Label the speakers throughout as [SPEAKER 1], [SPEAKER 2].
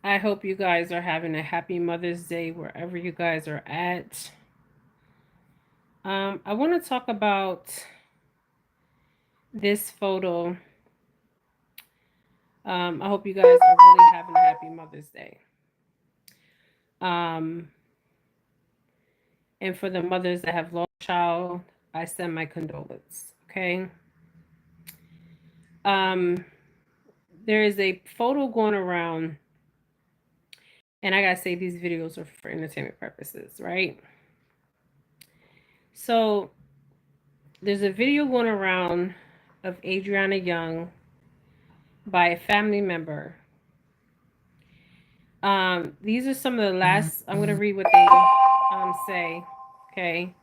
[SPEAKER 1] I hope you guys are having a happy Mother's Day wherever you guys are at. I want to talk about this photo. I hope you guys are really having a happy Mother's Day. Um, and for the mothers that have lost a child, I send my condolence. Okay. Um, there is a photo going around, and I gotta say these videos are for entertainment purposes, right? So there's a video going around of Adrianna Younge by a family member. These are some of the last. I'm gonna read what they say. Okay.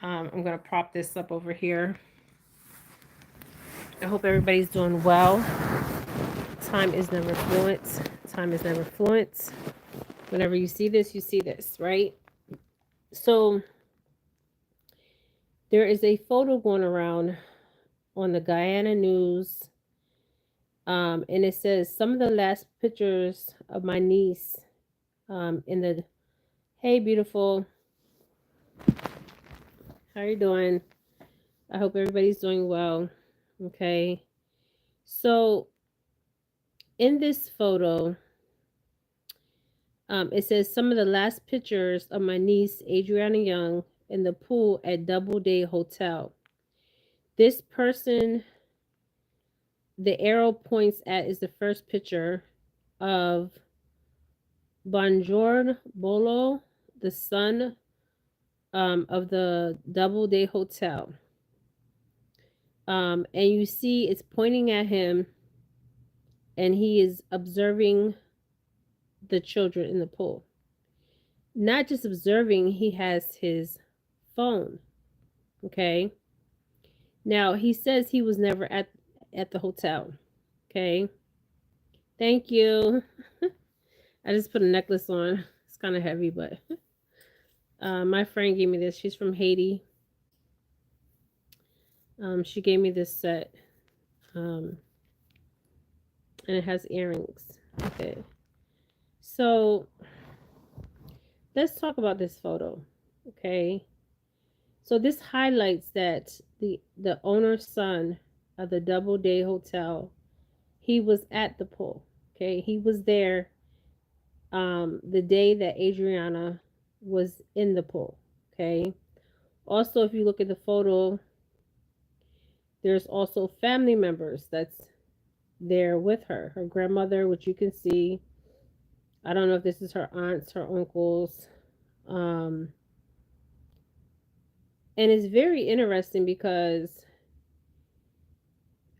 [SPEAKER 1] I'm gonna prop this up over here. I hope everybody's doing well. Time is never fluent. Time is never fluent. Whenever you see this, right? So there is a photo going around on the Guyana news, and it says some of the last pictures of my niece. In the Hey, beautiful. How you doing? I hope everybody's doing well. Okay. So in this photo, it says some of the last pictures of my niece, Adrianna Younge, in the pool at Doubleday Hotel. This person, the arrow points at, is the first picture of Bonjour Bolo, the son of the Doubleday Hotel. And you see it's pointing at him, and he is observing the children in the pool. Not just observing, he has his phone. Okay. Now he says he was never at the hotel. Okay. Thank you. I just put a necklace on. It's kind of heavy, but my friend gave me this. She's from Haiti. She gave me this set. And it has earrings. Okay. So let's talk about this photo. Okay. So this highlights that the owner's son of the Doubleday Hotel, he was at the pool. Okay, he was there the day that Adrianna was in the pool. Okay. Also, if you look at the photo, there's also family members that's there with her. Her grandmother, which you can see. I don't know if this is her aunts, her uncles. Um, and it's very interesting because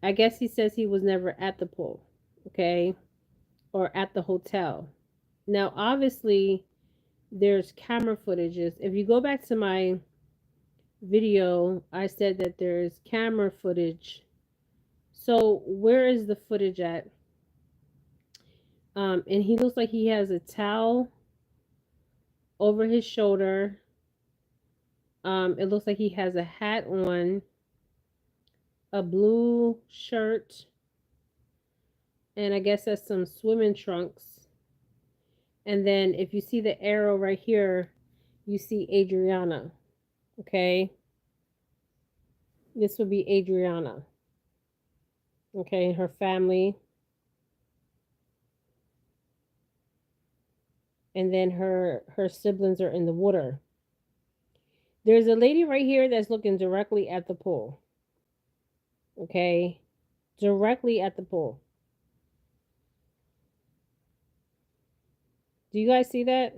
[SPEAKER 1] I guess he says he was never at the pool, okay, or at the hotel. Now, obviously, there's camera footages. If you go back to my video, I said that there's camera footage. So, where is the footage at? And he looks like he has a towel over his shoulder. It looks like he has a hat on, a blue shirt, and I guess that's some swimming trunks. And then if you see the arrow right here, you see Adrianna. Okay. This would be Adrianna. Okay, her family. And then her siblings are in the water. There's a lady right here that's looking directly at the pool. Okay. Directly at the pool. Do you guys see that?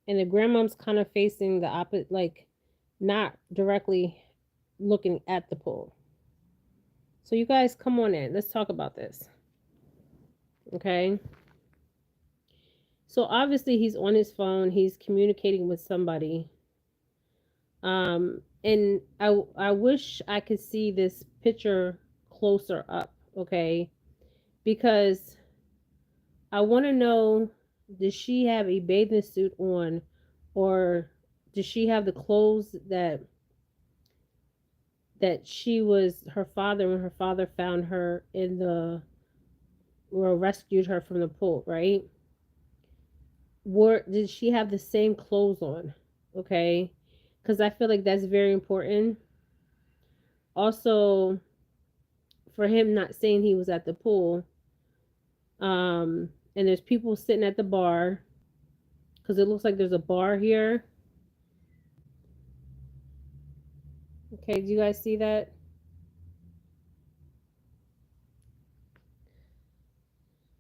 [SPEAKER 1] And the grandmom's kind of facing the opposite, like not directly looking at the pool. So you guys come on in. Let's talk about this. Okay. So obviously he's on his phone. He's communicating with somebody. And I wish I could see this picture closer up. Okay. Because I want to know, does she have a bathing suit on, or does she have the clothes that she was her father when her father found her in the or rescued her from the pool, right? Did she have the same clothes on? Okay, because I feel like that's very important. Also, for him not saying he was at the pool, and there's people sitting at the bar because it looks like there's a bar here. Okay, do you guys see that?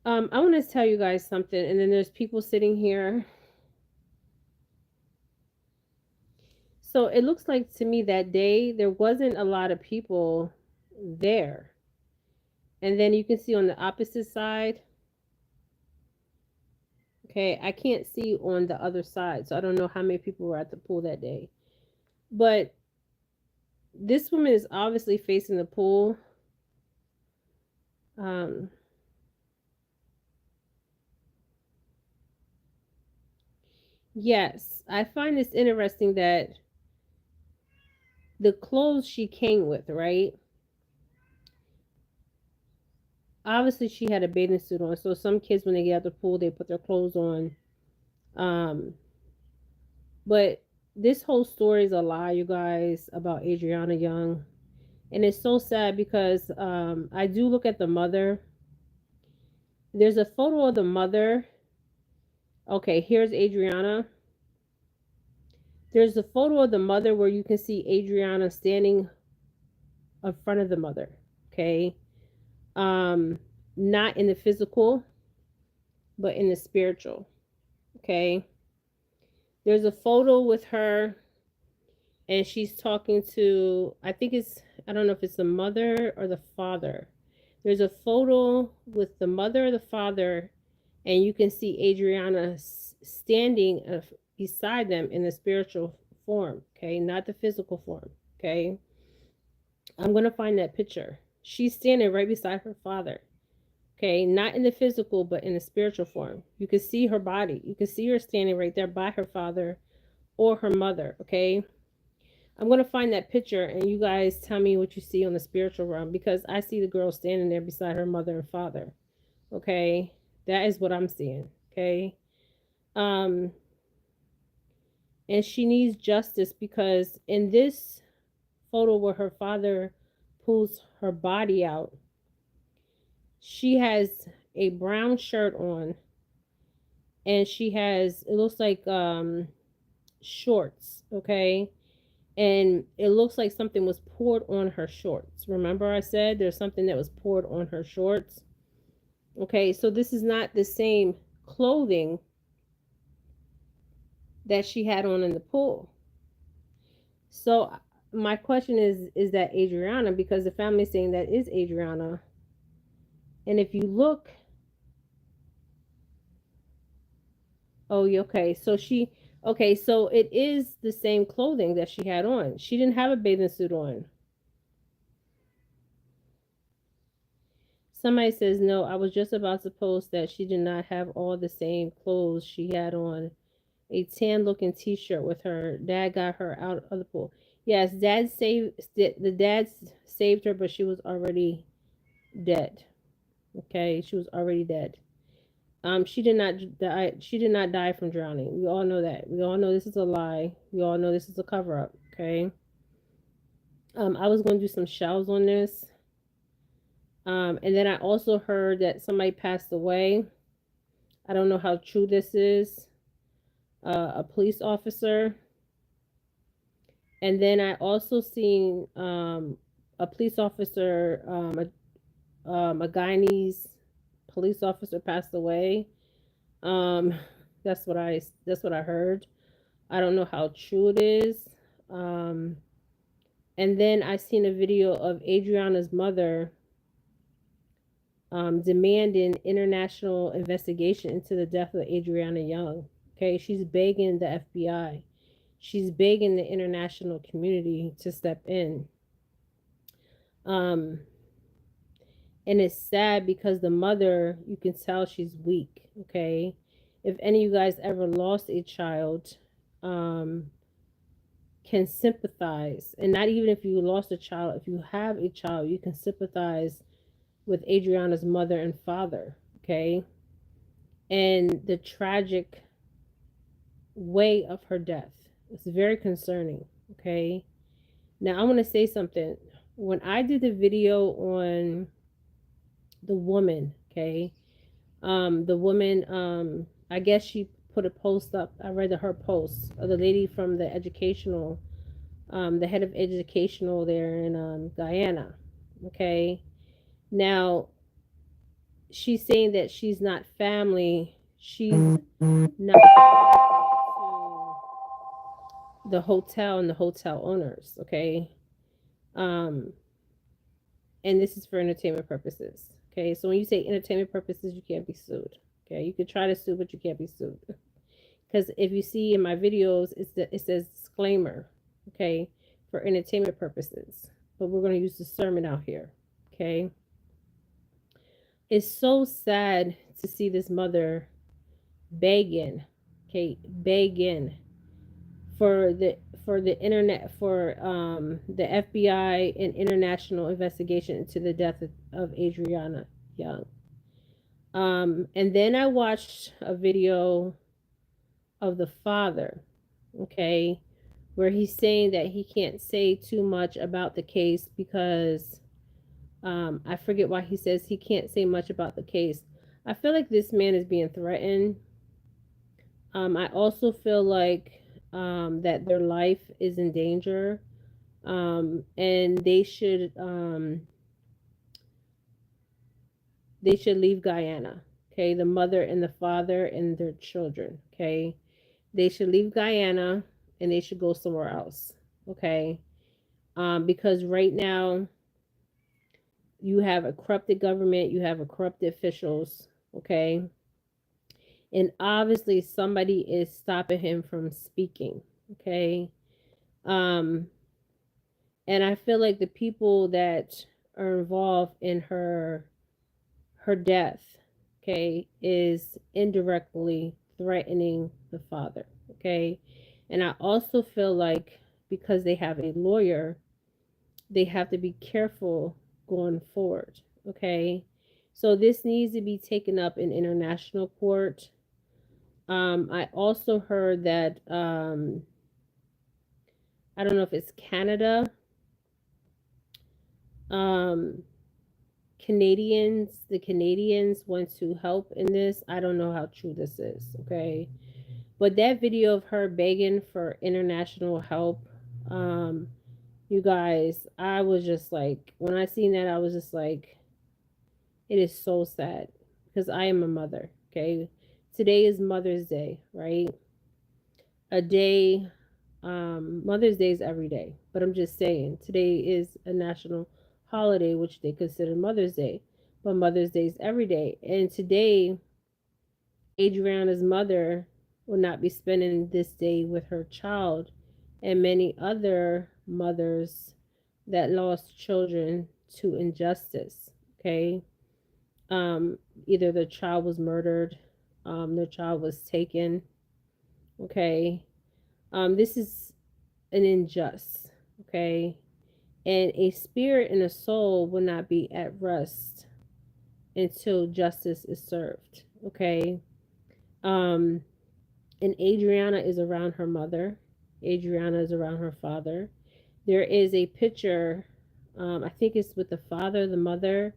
[SPEAKER 1] I want to tell you guys something, and then there's people sitting here. So it looks like to me that day there wasn't a lot of people there. And then you can see on the opposite side, okay, I can't see on the other side, so I don't know how many people were at the pool that day. But this woman is obviously facing the pool. Um, yes, I find this interesting that the clothes she came with, right? Obviously, she had a bathing suit on. So some kids, when they get out the pool, they put their clothes on. Um, but this whole story is a lie, you guys, about Adrianna Younge, and it's so sad because I do look at the mother. There's a photo of the mother. Okay, here's Adrianna. There's a photo of the mother where you can see Adrianna standing in front of the mother. Okay, um, not in the physical, but in the spiritual. Okay, there's a photo with her, and she's talking to, I think it's, I don't know if it's the mother or the father. There's a photo with the mother or the father, and you can see Adrianna standing beside them in the spiritual form, okay, not the physical form, okay. I'm gonna find that picture. She's standing right beside her father, okay, not in the physical, but in the spiritual form. You can see her body. You can see her standing right there by her father or her mother, okay. I'm gonna find that picture, and you guys tell me what you see on the spiritual realm, because I see the girl standing there beside her mother and father. Okay, that is what I'm seeing. Okay, um, and she needs justice because in this photo where her father pulls her body out, she has a brown shirt on, and she has, it looks like shorts. Okay, and it looks like something was poured on her shorts. Remember I said there's something that was poured on her shorts? Okay, so this is not the same clothing that she had on in the pool. So my question is that Adrianna? Because the family is saying that is Adrianna. And if you look, oh, okay, so okay, so it is the same clothing that she had on. She didn't have a bathing suit on. Somebody says, no, I was just about to post that she did not have all the same clothes. She had on a tan looking t-shirt with her. Dad got her out of the pool. Yes, the dad saved her, but she was already dead. Okay, she was already dead. She did not die. She did not die from drowning. We all know that. We all know this is a lie. We all know this is a cover up. Okay. I was going to do some shells on this. And then I also heard that somebody passed away. I don't know how true this is. A police officer. And then I also seen a police officer, a Guyanese police officer passed away. Um, that's what I heard. I don't know how true it is. Um, and then I seen a video of Adriana's mother demanding international investigation into the death of Adrianna Younge. Okay, she's begging the FBI. She's begging the international community to step in. Um, and it's sad because the mother, you can tell she's weak. Okay, if any of you guys ever lost a child, can sympathize, and not even if you lost a child, if you have a child, you can sympathize with Adrianna's mother and father, okay? And the tragic way of her death. It's very concerning, okay? Now, I want to say something. When I did the video on the woman, okay, the woman, I guess she put a post up. I read her post of the lady from the educational, the head of educational there in Guyana, okay. Now, she's saying that she's not family. She's not connected to the hotel and the hotel owners, okay. Um, and this is for entertainment purposes. Okay, so when you say entertainment purposes, you can't be sued. Okay, you could try to sue, but you can't be sued. Because if you see in my videos, it says disclaimer, okay, for entertainment purposes. But we're going to use discernment out here, okay? It's so sad to see this mother begging, okay, begging for the internet, for the FBI and international investigation into the death of Adrianna Younge. And then I watched a video of the father, okay, where he's saying that he can't say too much about the case because I forget why he says he can't say much about the case. I feel like this man is being threatened. I also feel like that their life is in danger, and they should leave Guyana. Okay, the mother and the father and their children. Okay, they should leave Guyana and they should go somewhere else. Okay, because right now you have a corrupted government, you have a corrupted officials. Okay, and obviously somebody is stopping him from speaking. Okay, and I feel like the people that are involved in her death, okay, is indirectly threatening the father, okay. And I also feel like because they have a lawyer, they have to be careful going forward, okay. So this needs to be taken up in international court. I also heard that I don't know if it's Canada, um the Canadians want to help in this. I don't know how true this is, okay? But that video of her begging for international help, you guys, I was just like, when I seen that, I was just like, it is so sad because I am a mother, okay? Today is Mother's Day, right? A day, Mother's Day is every day, but I'm just saying, today is a national holiday, which they consider Mother's Day, but Mother's Day is every day. And today, Adriana's mother will not be spending this day with her child, and many other mothers that lost children to injustice. Okay, um, either the child was murdered, the child was taken. Okay, this is an unjust. Okay, and a spirit and a soul will not be at rest until justice is served. Okay, and Adrianna is around her mother. Adrianna is around her father. There is a picture, I think it's with the father, the mother,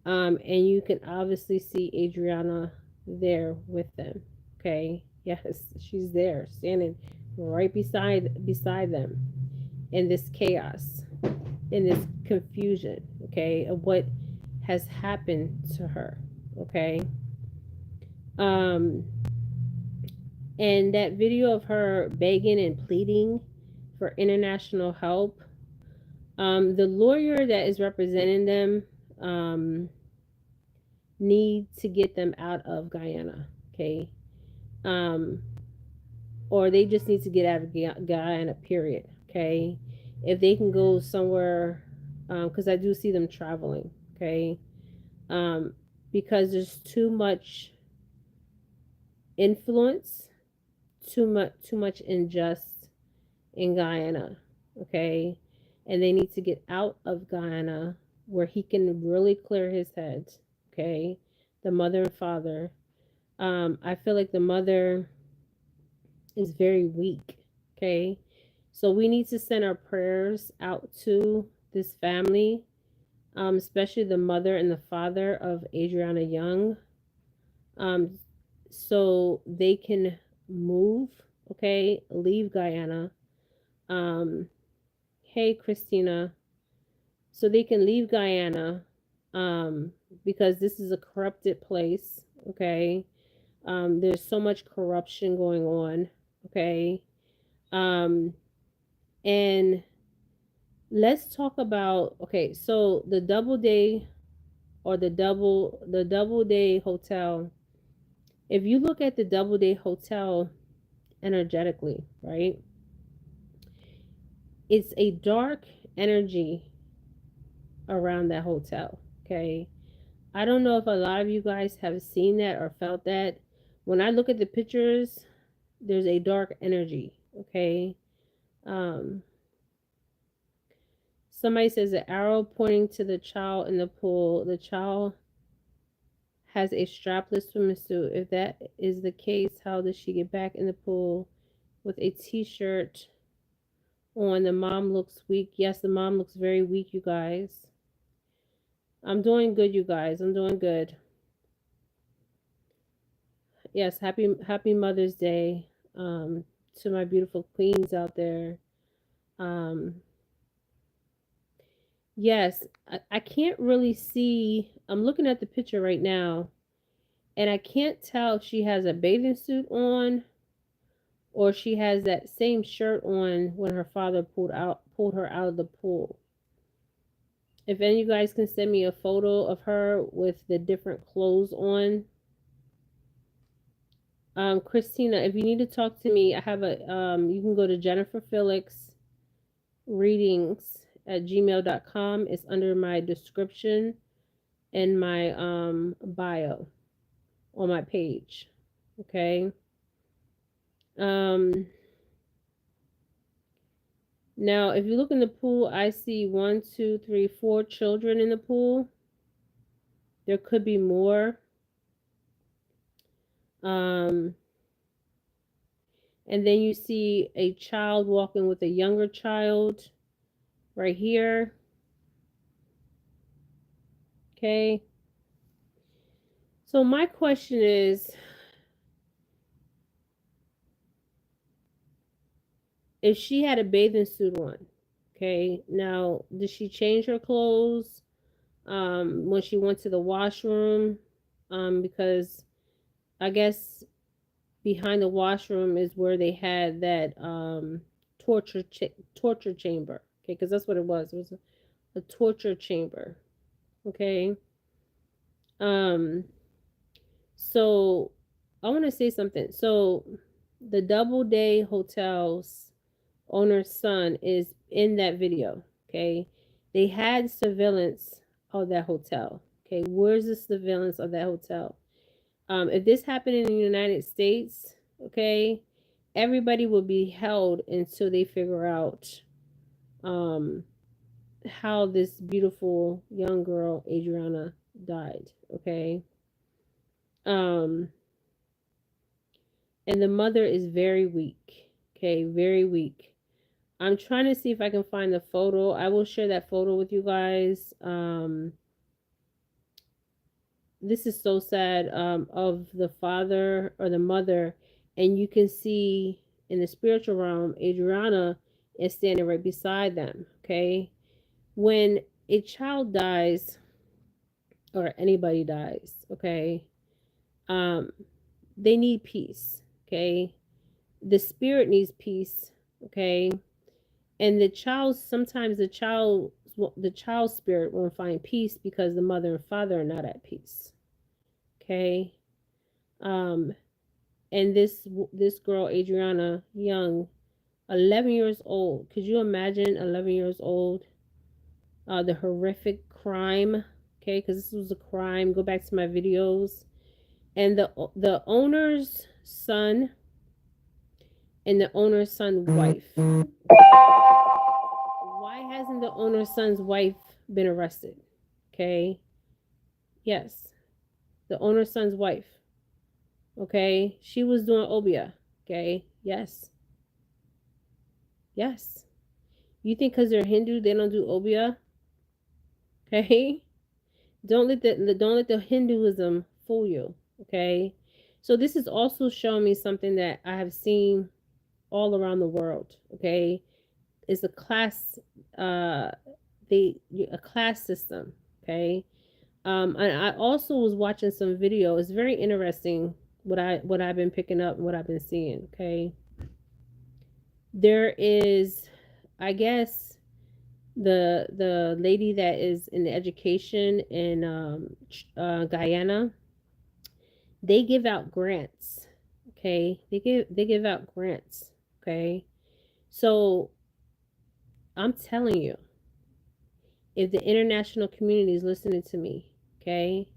[SPEAKER 1] and you can obviously see Adrianna there with them. Okay, yes, she's there, standing right beside them in this chaos, in this confusion. Okay, of what has happened to her. Okay, um, and that video of her begging and pleading for international help, the lawyer that is representing them need to get them out of Guyana, okay? Um, or they just need to get out of Guyana, period, okay? If they can go somewhere, because I do see them traveling, okay? Because there's too much influence, too much injustice in Guyana, okay? And they need to get out of Guyana where he can really clear his head. Okay, the mother and father. I feel like the mother is very weak. Okay, so we need to send our prayers out to this family, especially the mother and the father of Adrianna Younge, um, so they can move. Okay, leave Guyana. Um, hey, Christina. So they can leave Guyana, um, because this is a corrupted place. Okay, there's so much corruption going on. Okay, um, and let's talk about, okay, so the double day, or the double day hotel. If you look at the double day hotel energetically, right, it's a dark energy around that hotel. Okay, I don't know if a lot of you guys have seen that or felt that. When I look at the pictures, there's a dark energy. Okay, um, somebody says an arrow pointing to the child in the pool. The child has a strapless swimming suit. If that is the case, how does she get back in the pool with a t-shirt on? The mom looks weak. Yes, the mom looks very weak, you guys. I'm doing good, you guys. I'm doing good. Yes, happy Mother's Day, to my beautiful queens out there. Um, yes, I can't really see. I'm looking at the picture right now, and I can't tell if she has a bathing suit on or she has that same shirt on when her father pulled her out of the pool. If any of you guys can send me a photo of her with the different clothes on. Christina, if you need to talk to me, I have a you can go to Jennifer Felix readings at gmail.com. It's under my description and my bio on my page. Okay. Um Now if you look in the pool, I see 4 children in the pool. There could be more. Um and then you see a child walking with a younger child right here. Okay. So my question is, if she had a bathing suit on, okay, now did she change her clothes when she went to the washroom? Because I guess behind the washroom is where they had that torture chamber. Okay, because that's what it was. It was a torture chamber. Okay. Um. So I want to say something. So the Double Day Hotels owner's son is in that video. Okay, they had surveillance of that hotel. Okay, where's the surveillance of that hotel? If this happened in the United States, okay, everybody will be held until they figure out um, how this beautiful young girl Adrianna died. Okay, um, and the mother is very weak. Okay, very weak. I'm trying to see if I can find the photo. I will share that photo with you guys. This is so sad, of the father or the mother, and you can see in the spiritual realm, Adrianna is standing right beside them. Okay, when a child dies or anybody dies, okay, um, they need peace. Okay, the spirit needs peace. Okay, and the child, sometimes the child's spirit won't find peace because the mother and father are not at peace. Okay, um and this girl Adrianna Younge, 11 years old, could you imagine 11 years old, the horrific crime? Okay, because this was a crime. Go back to my videos. And the owner's son and the owner's son's wife, why hasn't the owner's son's wife been arrested? Okay. Yes. The owner's son's wife. Okay. She was doing obia. Okay. Yes. Yes. You think because they're Hindu they don't do obia? Okay. Don't let the Hinduism fool you. Okay. So this is also showing me something that I have seen all around the world. Okay. Is a class a class system. Okay. And I also was watching some video. It's very interesting what I've been picking up and what I've been seeing. Okay. There is, I guess, the lady that is in education in Guyana. They give out grants. Okay. They give out grants. Okay. So I'm telling you, if the international community is listening to me, okay,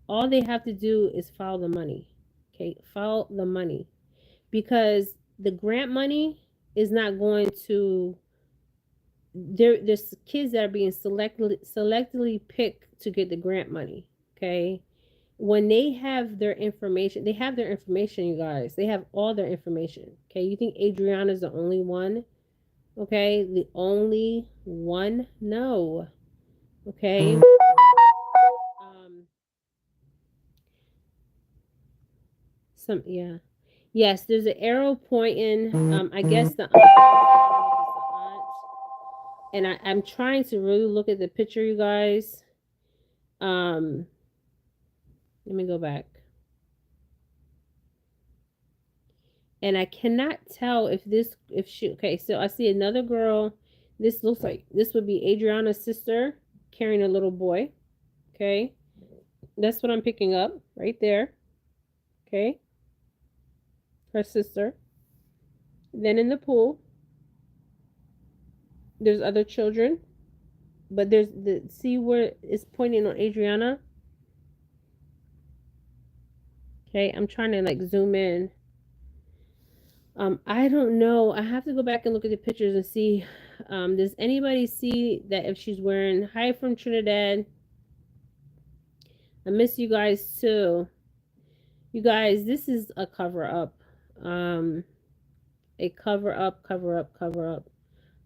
[SPEAKER 1] all they have to do is follow the money. Okay, follow the money. Because the grant money is not going to there's kids that are being selectively picked to get the grant money. Okay. When they have their information, you guys. They have all their information. Okay. You think Adrianna is the only one? Okay, the only one? No. Okay. Um, yeah. Yes, there's an arrow pointing. I guess the aunt. And I'm trying to really look at the picture, you guys. Um, let me go back. And I cannot tell if she, okay, so I see another girl. This looks like this would be Adriana's sister carrying a little boy. Okay. That's what I'm picking up right there. Okay. Her sister. Then in the pool, there's other children, but there's see where it's pointing on Adrianna. Okay, I'm trying to like zoom in. I don't know. I have to go back and look at the pictures and see. Does anybody see that if she's wearing? Hi from Trinidad. I miss you guys too. You guys, this is a cover up. A cover up, cover up, cover up.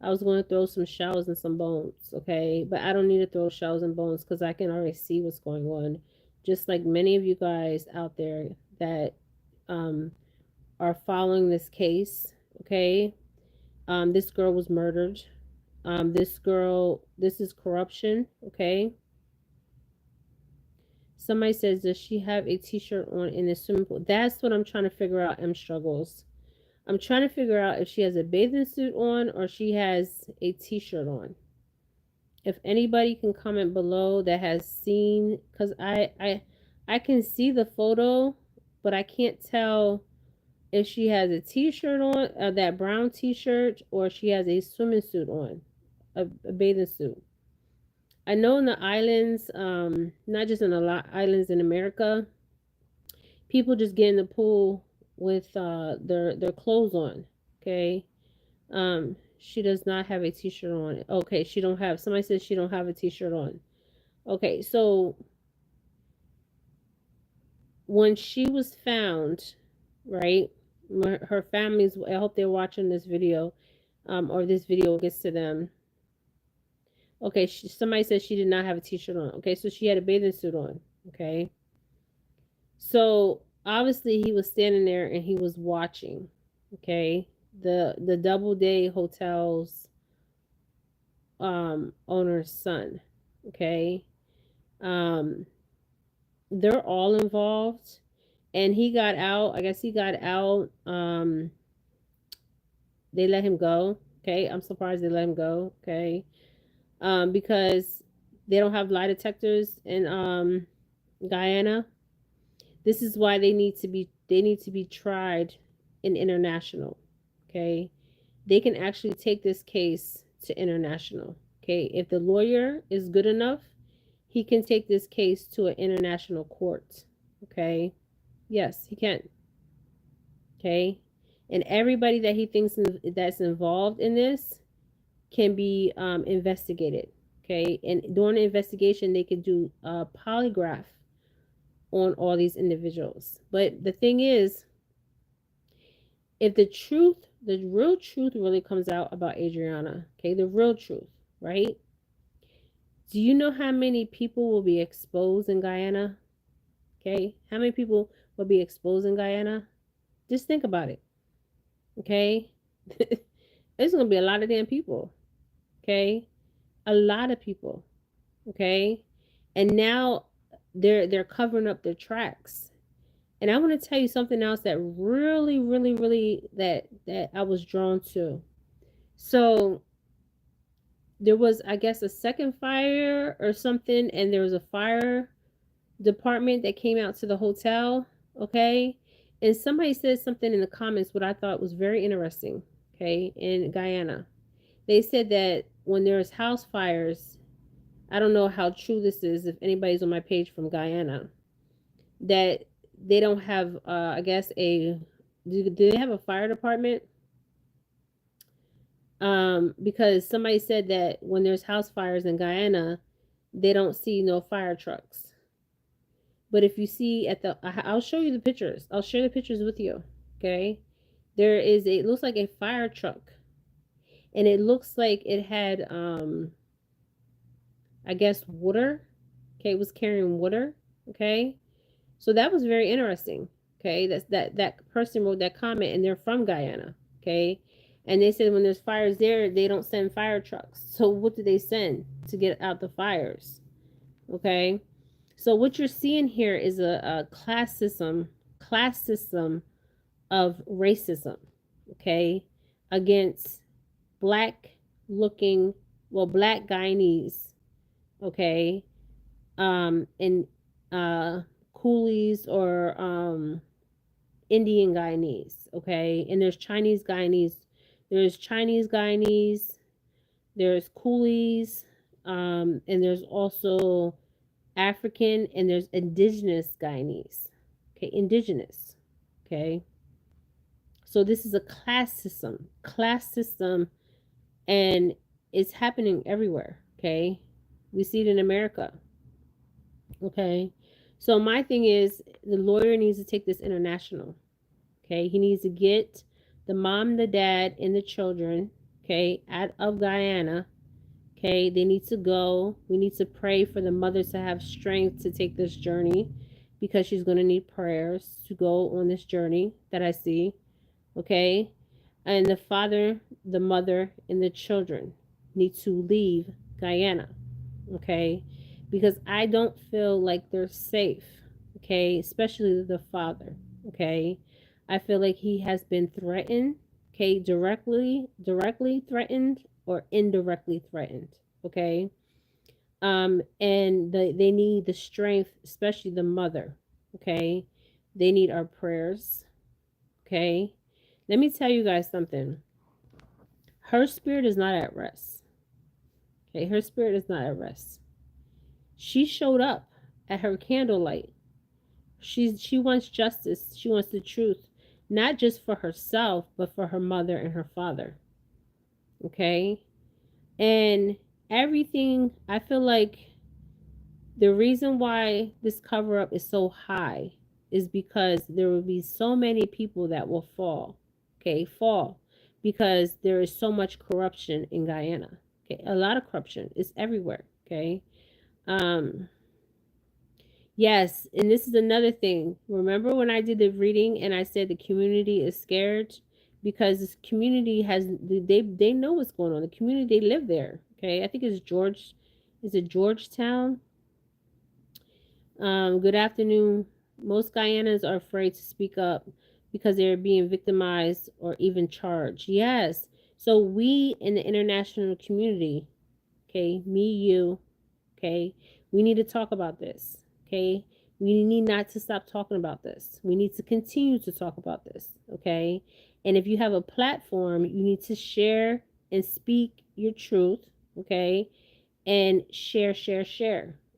[SPEAKER 1] I was going to throw some shells and some bones, okay? But I don't need to throw shells and bones because I can already see what's going on. Just like many of you guys out there that are following this case, okay? This girl was murdered. This is corruption, okay? Somebody says, does she have a t-shirt on in the swimming pool? That's what I'm trying to figure out, M Struggles. I'm trying to figure out if she has a bathing suit on or she has a t-shirt on. If anybody can comment below that has seen, because I can see the photo, but I can't tell if she has a t-shirt on, that brown t-shirt, or she has a swimming suit on, a bathing suit. I know in the islands, not just in a lot islands in America, people just get in the pool with their clothes on. Okay. She does not have a t-shirt on. Okay, she don't have. Somebody says she don't have a t-shirt on. Okay, so when she was found, right? Her family's. I hope they're watching this video, or this video gets to them. Okay, somebody says she did not have a t-shirt on. Okay, so she had a bathing suit on. Okay, so obviously he was standing there and he was watching. Okay, the Doubleday Hotels owner's son. Okay, they're all involved, and he got out. I guess he got out. They let him go. Okay, I'm surprised they let him go. Okay, because they don't have lie detectors in Guyana. This is why they need to be tried in international. Okay, they can actually take this case to international. Okay, if the lawyer is good enough, he can take this case to an international court. Okay, yes, he can. Okay, and everybody that he thinks that's involved in this can be investigated. Okay, and during the investigation, they could do a polygraph on all these individuals. But the thing is, if the real truth really comes out about Adrianna, okay, the real truth, right? Do you know how many people will be exposed in Guyana? Okay, how many people will be exposed in Guyana? Just think about it. Okay, it's gonna be a lot of damn people. Okay, a lot of people. Okay, and now they're covering up their tracks. And I want to tell you something else that really, really, really that I was drawn to. So there was, I guess, a second fire or something, and there was a fire department that came out to the hotel. Okay, and somebody said something in the comments what I thought was very interesting. Okay, in Guyana, they said that when there's house fires, I don't know how true this is. If anybody's on my page from Guyana, that they don't have, I guess, do they have a fire department? Because somebody said that when there's house fires in Guyana, they don't see no fire trucks. But if you see at I'll show you the pictures. I'll share the pictures with you. Okay. It looks like a fire truck. And it looks like it had, I guess, water. Okay. It was carrying water. Okay. So that was very interesting. Okay. That person wrote that comment and they're from Guyana. Okay. And they said when there's fires there, they don't send fire trucks. So what do they send to get out the fires? Okay. So what you're seeing here is a classism of racism, okay, against black looking, black Guyanese, okay, and coolies or Indian Guyanese, okay, and there's Chinese Guyanese, there's coolies, and there's also African, and there's indigenous Guyanese. Okay, indigenous. Okay. So this is a class system, and it's happening everywhere. Okay. We see it in America. Okay. So my thing is the lawyer needs to take this international. Okay. He needs to get the mom, the dad, and the children, okay, out of Guyana. Okay, they need to go. We need to pray for the mother to have strength to take this journey because she's going to need prayers to go on this journey that I see. Okay, and the father, the mother, and the children need to leave Guyana. Okay, because I don't feel like they're safe. Okay, especially the father. Okay, I feel like he has been threatened. Okay, directly threatened or indirectly threatened. Okay, and they need the strength, especially the mother. Okay, they need our prayers. Okay, let me tell you guys something. Her spirit is not at rest. Okay, her spirit is not at rest. She showed up at her candlelight. She wants justice. She wants the truth, not just for herself, but for her mother and her father. Okay, and everything. I feel like the reason why this cover up is so high is because there will be so many people that will fall. Okay, fall because there is so much corruption in Guyana. Okay, a lot of corruption is everywhere. Okay. Um yes, and this is another thing. Remember when I did the reading and I said the community is scared because this community has they know what's going on. The community, they live there. Okay, I think it's Georgetown? Good afternoon. Most Guyanans are afraid to speak up because they're being victimized or even charged. Yes. So we in the international community, okay, me, you, okay, we need to talk about this. Okay. We need not to stop talking about this. We need to continue to talk about this. Okay. And if you have a platform, you need to share and speak your truth. Okay. And share,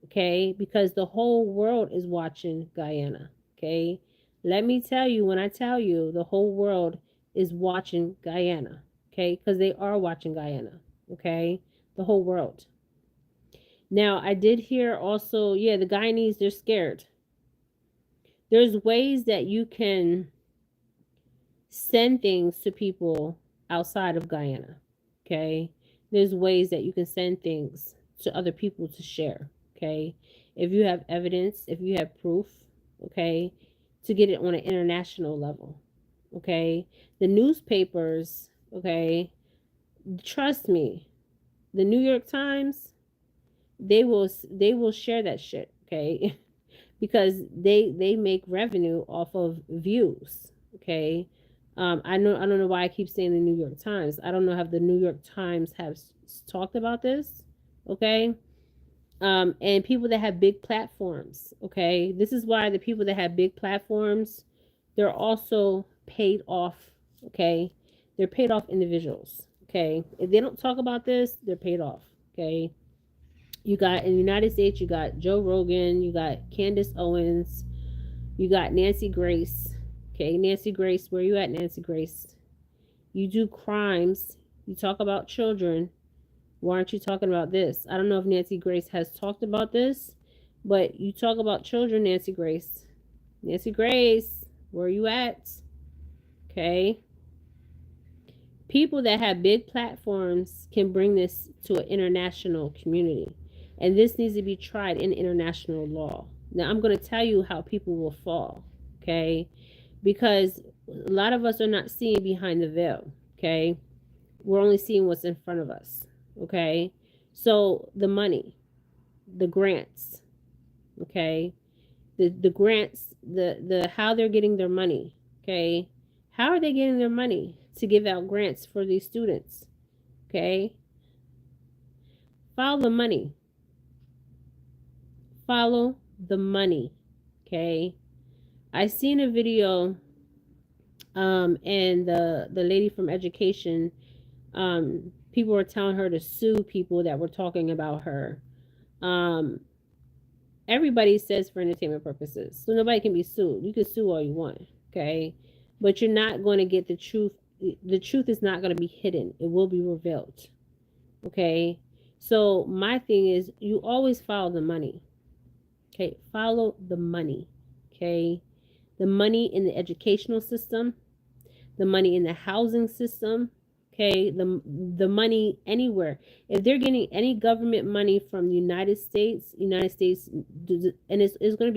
[SPEAKER 1] okay? Because the whole world is watching Guyana, okay? Let me tell you, when I tell you the whole world is watching Guyana, okay? Because they are watching Guyana, okay? The whole world. Now, I did hear also, yeah, the Guyanese, they're scared. There's ways that you can send things to people outside of Guyana. Okay? There's ways that you can send things to other people to share. Okay? If you have evidence, if you have proof, okay, to get it on an international level. Okay? The newspapers, okay, trust me, the New York Times, they will share that shit, okay? Because they make revenue off of views, okay? I don't know why I keep saying the New York Times. I don't know if the New York Times have talked about this, okay? And people that have big platforms, okay? This is why the people that have big platforms, they're also paid off, okay? They're paid off individuals, okay? If they don't talk about this, they're paid off, okay? You got in the United States, you got Joe Rogan, you got Candace Owens, you got Nancy Grace. Okay, Nancy Grace, where you at, Nancy Grace? You do crimes. You talk about children. Why aren't you talking about this? I don't know if Nancy Grace has talked about this, but you talk about children, Nancy Grace. Nancy Grace, where you at? Okay. People that have big platforms can bring this to an international community. And this needs to be tried in international law. Now, I'm going to tell you how people will fall, okay? Because a lot of us are not seeing behind the veil, okay? We're only seeing what's in front of us, okay? So the money, the grants, okay? The grants, the how they're getting their money, okay? How are they getting their money to give out grants for these students, okay? Follow the money. Follow the money, okay? I seen a video, and the lady from education, people were telling her to sue people that were talking about her. Um, Everybody says for entertainment purposes, so nobody can be sued. You can sue all you want, okay? But you're not going to get the truth. The truth is not going to be hidden. It will be revealed, okay? So my thing is, you always follow the money, okay? Follow the money, okay? The money in the educational system, the money in the housing system, okay, the money anywhere. If they're getting any government money from the United States, and it's going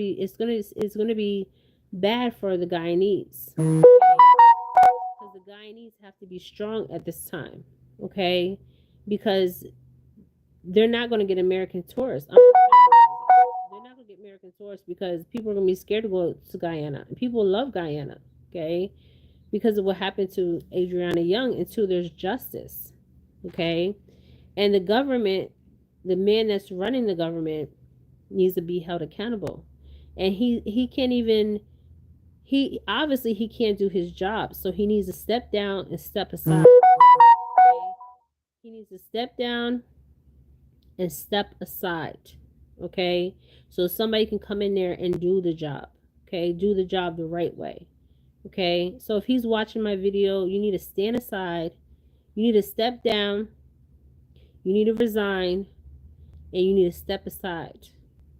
[SPEAKER 1] to be bad for the Guyanese, because the Guyanese have to be strong at this time, okay, because they're not going to get American tourists. They're not going to get American tourists because people are going to be scared to go to Guyana. People love Guyana, okay, because of what happened to Adrianna Younge, until there's justice, okay? And the government, the man that's running the government, needs to be held accountable. And he can't even, he obviously he can't do his job, so he needs to step down and step aside. Okay? He needs to step down and step aside, okay? So somebody can come in there and do the job, okay? Do the job the right way. Okay, so if he's watching my video, you need to stand aside, you need to step down, you need to resign, and you need to step aside.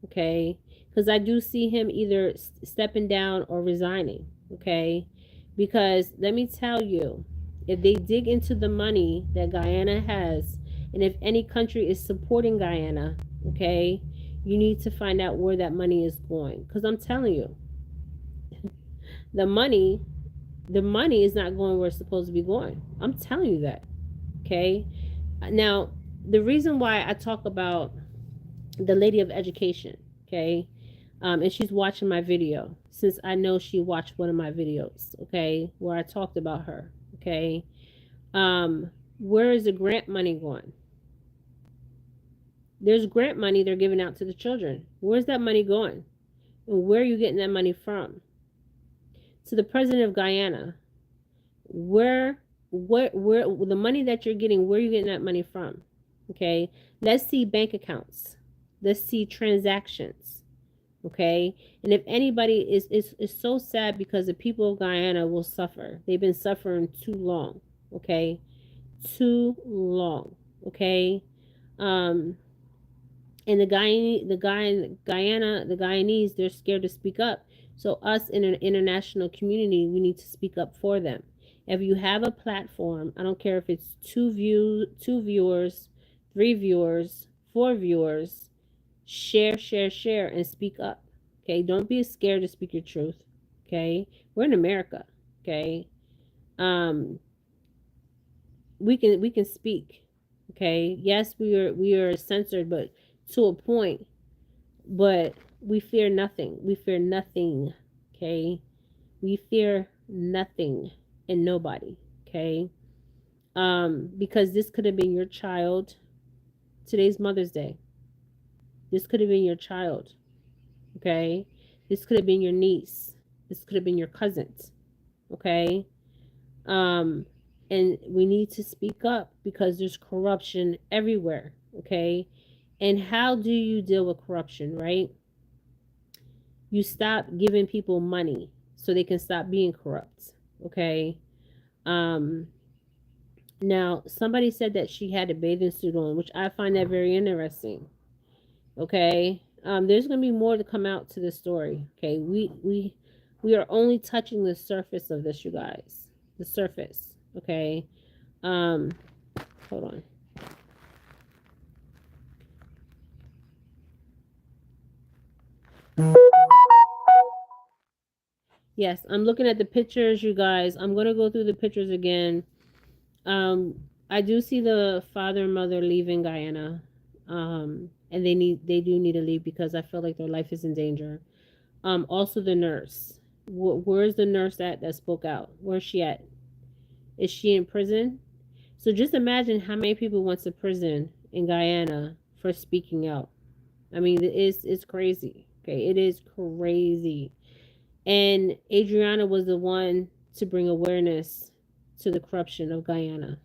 [SPEAKER 1] Okay, because I do see him either stepping down or resigning. Okay, because let me tell you, if they dig into the money that Guyana has, and if any country is supporting Guyana, okay, you need to find out where that money is going. Because I'm telling you, the money is not going where it's supposed to be going. I'm telling you that. Okay. Now, the reason why I talk about the lady of education, okay, and she's watching my video, since I know she watched one of my videos, okay, where I talked about her, okay. Where is the grant money going? There's grant money they're giving out to the children. Where's that money going? And where are you getting that money from? To the president of Guyana, where the money that you're getting, where are you getting that money from? Okay, let's see bank accounts, let's see transactions, okay. And if anybody is so sad, because the people of Guyana will suffer. They've been suffering too long, okay, too long, okay. And Guyana, the Guyanese, they're scared to speak up. So us in an international community, we need to speak up for them. If you have a platform, I don't care if it's two viewers, three viewers, four viewers, share, and speak up. Okay, don't be scared to speak your truth. Okay, we're in America. Okay, um, we can speak. Okay, yes, we are censored, but to a point. But we fear nothing. We fear nothing. Okay, we fear nothing and nobody. Okay, because this could have been your child. Today's Mother's Day. This could have been your child. Okay, this could have been your niece. This could have been your cousins. Okay, um, and we need to speak up because there's corruption everywhere. Okay, and how do you deal with corruption, right? You stop giving people money so they can stop being corrupt. Okay. um Now somebody said that she had a bathing suit on, which I find that very interesting. Okay. There's gonna be more to come out to this story. Okay, we are only touching the surface of this, you guys. The surface. Okay. um Hold on. Yes, I'm looking at the pictures, you guys. I'm gonna go through the pictures again. I do see the father and mother leaving Guyana. And they do need to leave because I feel like their life is in danger. Also the nurse. Where's the nurse at that spoke out? Where's she at? Is she in prison? So just imagine how many people went to prison in Guyana for speaking out. I mean, it's crazy. Okay, it is crazy. And Adrianna was the one to bring awareness to the corruption of Guyana.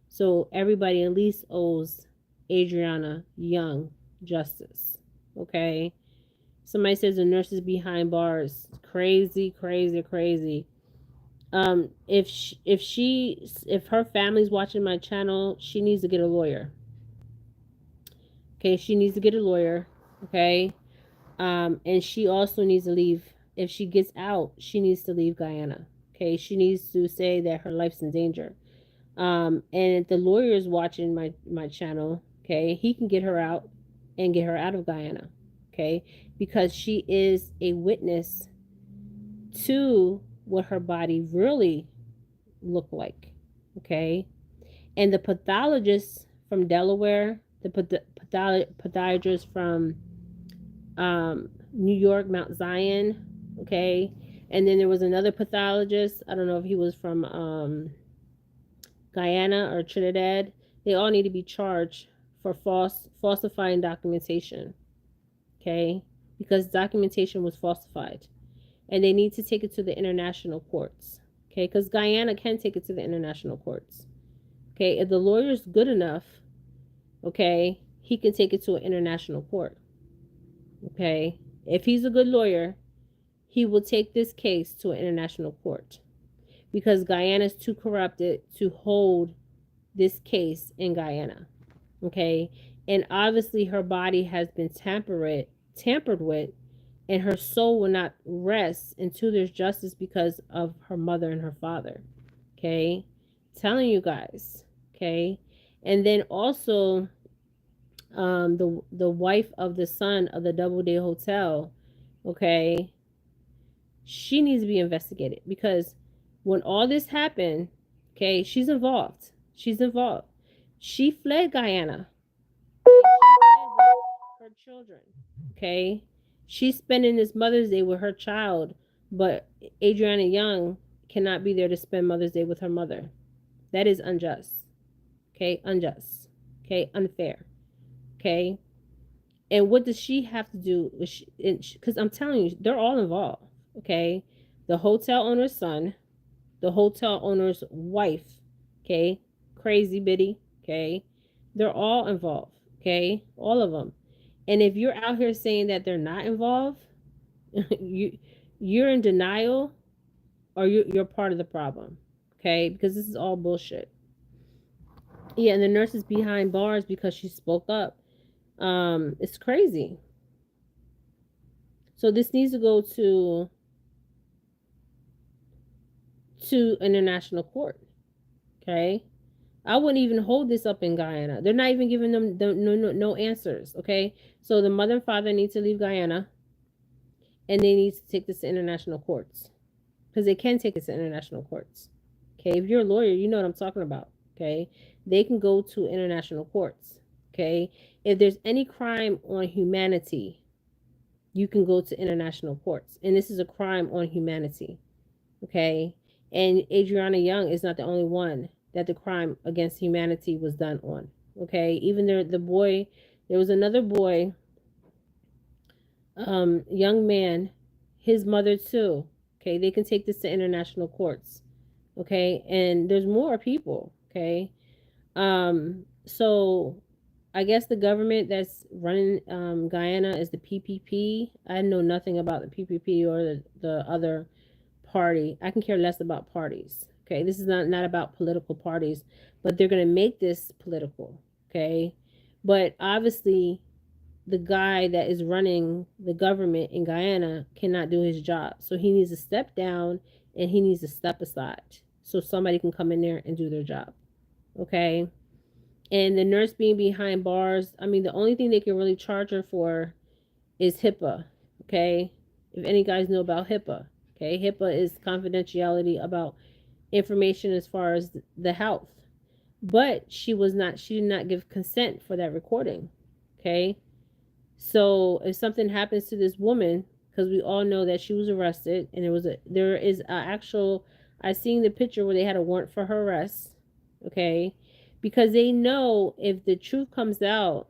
[SPEAKER 1] So everybody at least owes Adrianna Younge justice. Okay. Somebody says the nurse is behind bars. Crazy, crazy, crazy. If her family's watching my channel, she needs to get a lawyer. Okay, she needs to get a lawyer. Okay. And she also needs to leave. If she gets out, she needs to leave Guyana. Okay, she needs to say that her life's in danger. And if the lawyer is watching my channel, okay, he can get her out and get her out of Guyana. Okay, because she is a witness to what her body really looked like. Okay, and the pathologist from Delaware, the pathologist from New York, Mount Zion. Okay, and then there was another pathologist. I don't know if he was from Guyana or Trinidad. They all need to be charged for falsifying documentation. Okay, because documentation was falsified, and they need to take it to the international courts. Okay, because Guyana can take it to the international courts. Okay, if the lawyer's good enough, okay, he can take it to an international court. Okay, if he's a good lawyer, he will take this case to an international court because Guyana is too corrupted to hold this case in Guyana. Okay, and obviously her body has been tampered with, and her soul will not rest until there's justice because of her mother and her father. Okay, telling you guys. Okay, and then also the wife of the son of the Doubleday Hotel. Okay, she needs to be investigated because when all this happened, okay, she's involved. She's involved. She fled Guyana. She fled with her children. Okay, she's spending this Mother's Day with her child, but Adrianna Younge cannot be there to spend Mother's Day with her mother. That is unjust. Okay, unjust. Okay, unfair. Okay, and what does she have to do? Because I'm telling you, they're all involved. Okay, the hotel owner's son, the hotel owner's wife. Okay, crazy bitty. Okay, they're all involved. Okay, all of them. And if you're out here saying that they're not involved, you're in denial, or you're part of the problem. Okay, because this is all bullshit. Yeah, and the nurse is behind bars because she spoke up. It's crazy. So this needs to go to international court. Okay. I wouldn't even hold this up in Guyana. They're not even giving them no answers. Okay. So the mother and father need to leave Guyana, and they need to take this to international courts, because they can take it to international courts. Okay. If you're a lawyer, you know what I'm talking about. Okay. They can go to international courts. Okay. If there's any crime on humanity, you can go to international courts. And this is a crime on humanity. Okay. And Adrianna Younge is not the only one that the crime against humanity was done on. Okay. Even the boy, there was another boy, young man, his mother too. Okay. They can take this to international courts. Okay. And there's more people. Okay. So I guess the government that's running Guyana is the PPP. I know nothing about the PPP or the other party. I can care less about parties. Okay, this is not about political parties, but they're going to make this political. Okay, but obviously the guy that is running the government in Guyana cannot do his job, so he needs to step down and he needs to step aside so somebody can come in there and do their job. Okay, and the nurse being behind bars, I mean, the only thing they can really charge her for is HIPAA. Okay, if any guys know about HIPAA. Okay, HIPAA is confidentiality about information as far as the health. But she did not give consent for that recording. Okay, so if something happens to this woman, because we all know that she was arrested, and there is a actual, I seen the picture where they had a warrant for her arrest. Okay, because they know if the truth comes out,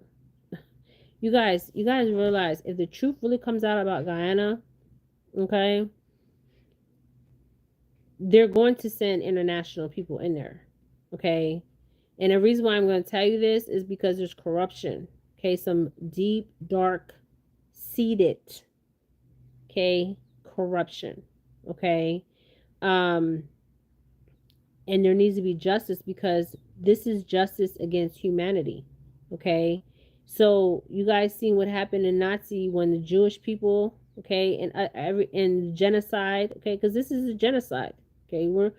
[SPEAKER 1] you guys realize if the truth really comes out about Guyana, okay, they're going to send international people in there. Okay, and the reason why I'm going to tell you this is because there's corruption. Okay, some deep, dark, seated, okay, corruption. Okay, um, and there needs to be justice because this is justice against humanity. Okay, so you guys seen what happened in Nazi when the Jewish people, okay, and every in genocide, okay, because this is a genocide. Okay, we're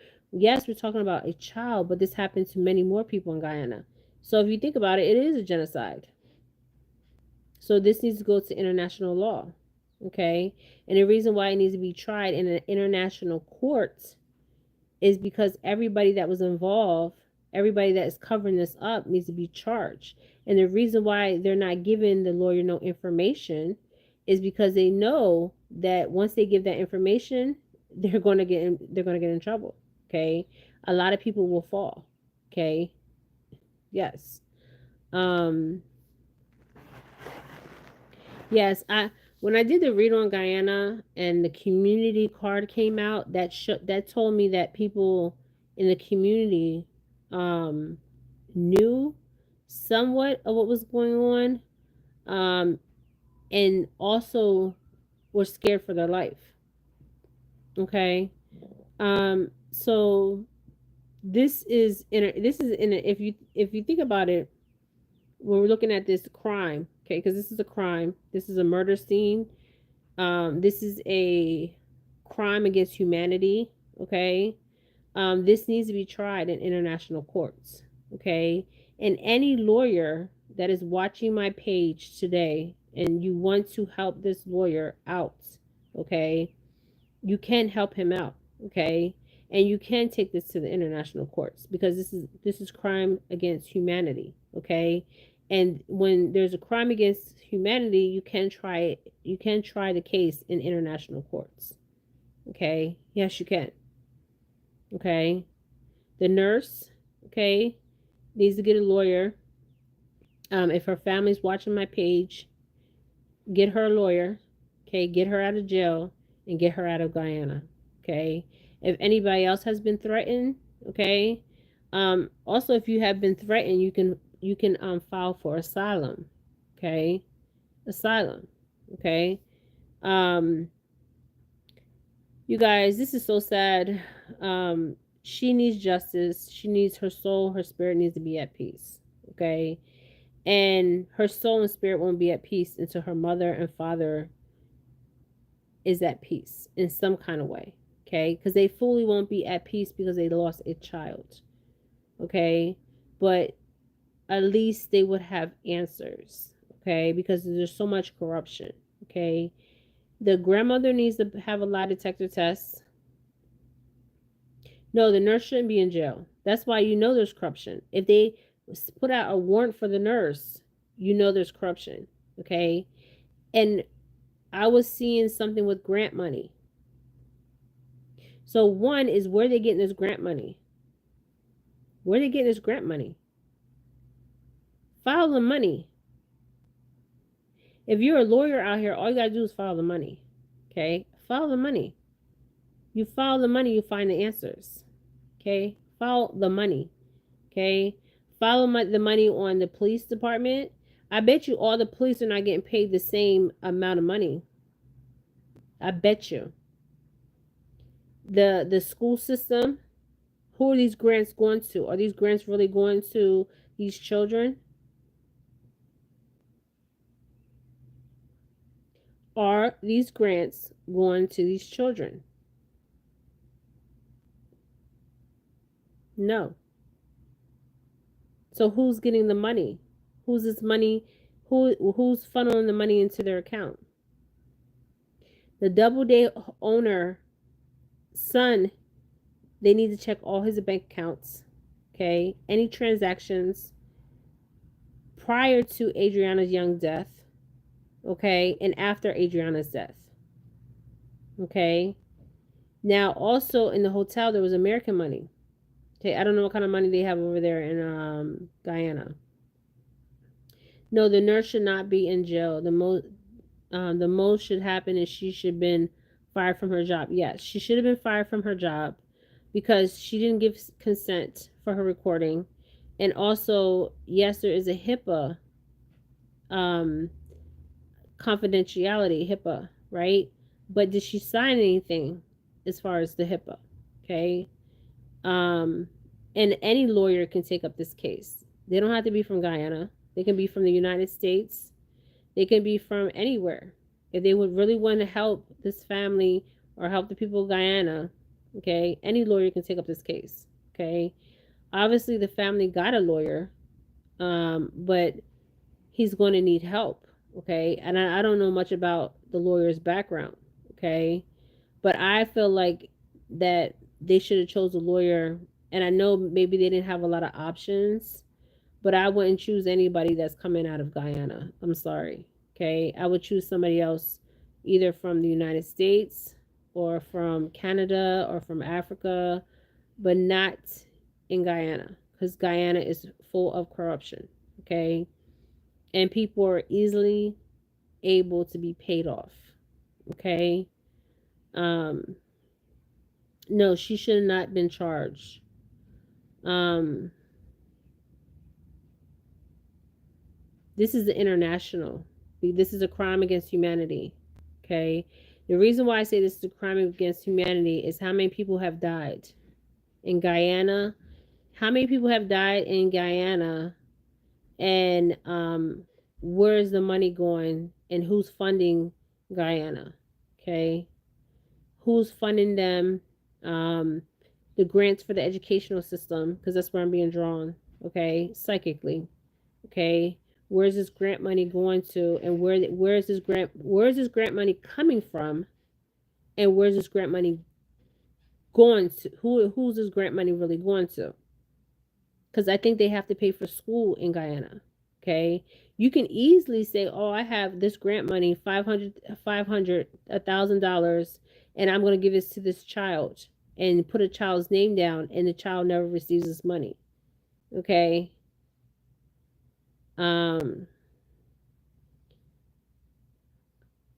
[SPEAKER 1] talking about a child, but this happened to many more people in Guyana. So if you think about it, it is a genocide. So this needs to go to international law. Okay, and the reason why it needs to be tried in an international court is because everybody that was involved, everybody that is covering this up needs to be charged. And the reason why they're not giving the lawyer no information is because they know that once they give that information, they're going to get in trouble. Okay? A lot of people will fall. Okay? Yes. Um yes, I when I did the read on Guyana and the community card came out, that told me that people in the community um, knew somewhat of what was going on, um, and also were scared for their life. Okay, so this is in a, if you think about it, when we're looking at this crime, okay, because this is a crime, this is a murder scene. This is a crime against humanity. Okay. This needs to be tried in international courts. Okay. And any lawyer that is watching my page today and you want to help this lawyer out, okay, you can help him out. Okay. And you can take this to the international courts because this is crime against humanity. Okay. And when there's a crime against humanity, you can try the case in international courts. Okay? Yes, you can. Okay? The nurse, okay, needs to get a lawyer. If her family's watching my page, get her a lawyer. Okay? Get her out of jail and get her out of Guyana. Okay? If anybody else has been threatened, okay? Also if you have been threatened, you can file for asylum. Okay? Asylum. Okay? Um you guys, this is so sad. She needs justice. She needs her soul, her spirit needs to be at peace. Okay? And her soul and spirit won't be at peace until her mother and father is at peace in some kind of way. Okay? Because they fully won't be at peace because they lost a child. Okay? But at least they would have answers. Okay? Because there's so much corruption. Okay? The grandmother needs to have a lie detector test. No, the nurse shouldn't be in jail. That's why you know there's corruption. If they put out a warrant for the nurse, you know there's corruption. Okay? And I was seeing something with grant money. So one is where they getting this grant money. Where they getting this grant money? File the money. If you're a lawyer out here, all you gotta do is file the money. Okay? File the money. You file the money, you find the answers. Okay? File the money. Okay? Follow the money on the police department. I bet you all the police are not getting paid the same amount of money. I bet you. The school system, who are these grants going to? Are these grants really going to these children? Are these grants going to these children? No. So who's getting the money? Who's this money? Who's funneling the money into their account? The Doubleday owner son, they need to check all his bank accounts. Okay, any transactions prior to Adrianna's Younge death. Okay, and after Adrianna's death. Okay. Now, also in the hotel, there was American money. Okay, I don't know what kind of money they have over there in Guyana. No, the nurse should not be in jail. The most should happen is she should have been fired from her job. Yes, she should have been fired from her job because she didn't give consent for her recording, and also, yes, there is a HIPAA um, confidentiality, HIPAA, right? But did she sign anything as far as the HIPAA? Okay. Um, and any lawyer can take up this case. They don't have to be from Guyana. They can be from the United States. They can be from anywhere. If they would really want to help this family or help the people of Guyana, okay, any lawyer can take up this case. Okay. Obviously the family got a lawyer, but he's going to need help. Okay. And I don't know much about the lawyer's background. Okay. But I feel like that they should have chose a lawyer. And I know maybe they didn't have a lot of options, but I wouldn't choose anybody that's coming out of Guyana. I'm sorry. Okay. I would choose somebody else either from the United States or from Canada or from Africa, but not in Guyana because Guyana is full of corruption. Okay. And people are easily able to be paid off. Okay. Um, no, she should have not been charged. Um, this is the international. This is a crime against humanity. Okay. The reason why I say this is a crime against humanity is how many people have died in Guyana. How many people have died in Guyana, and where's the money going, and who's funding Guyana? Okay. Who's funding them? The grants for the educational system, because that's where I'm being drawn. Okay. Psychically. Okay. Where's this grant money going to, and where's this grant money coming from, and where's this grant money going to? Who's this grant money really going to? Because I think they have to pay for school in Guyana. Okay. You can easily say, oh, I have this grant money, $1,000, and I'm going to give this to this child and put a child's name down, and the child never receives this money. Okay.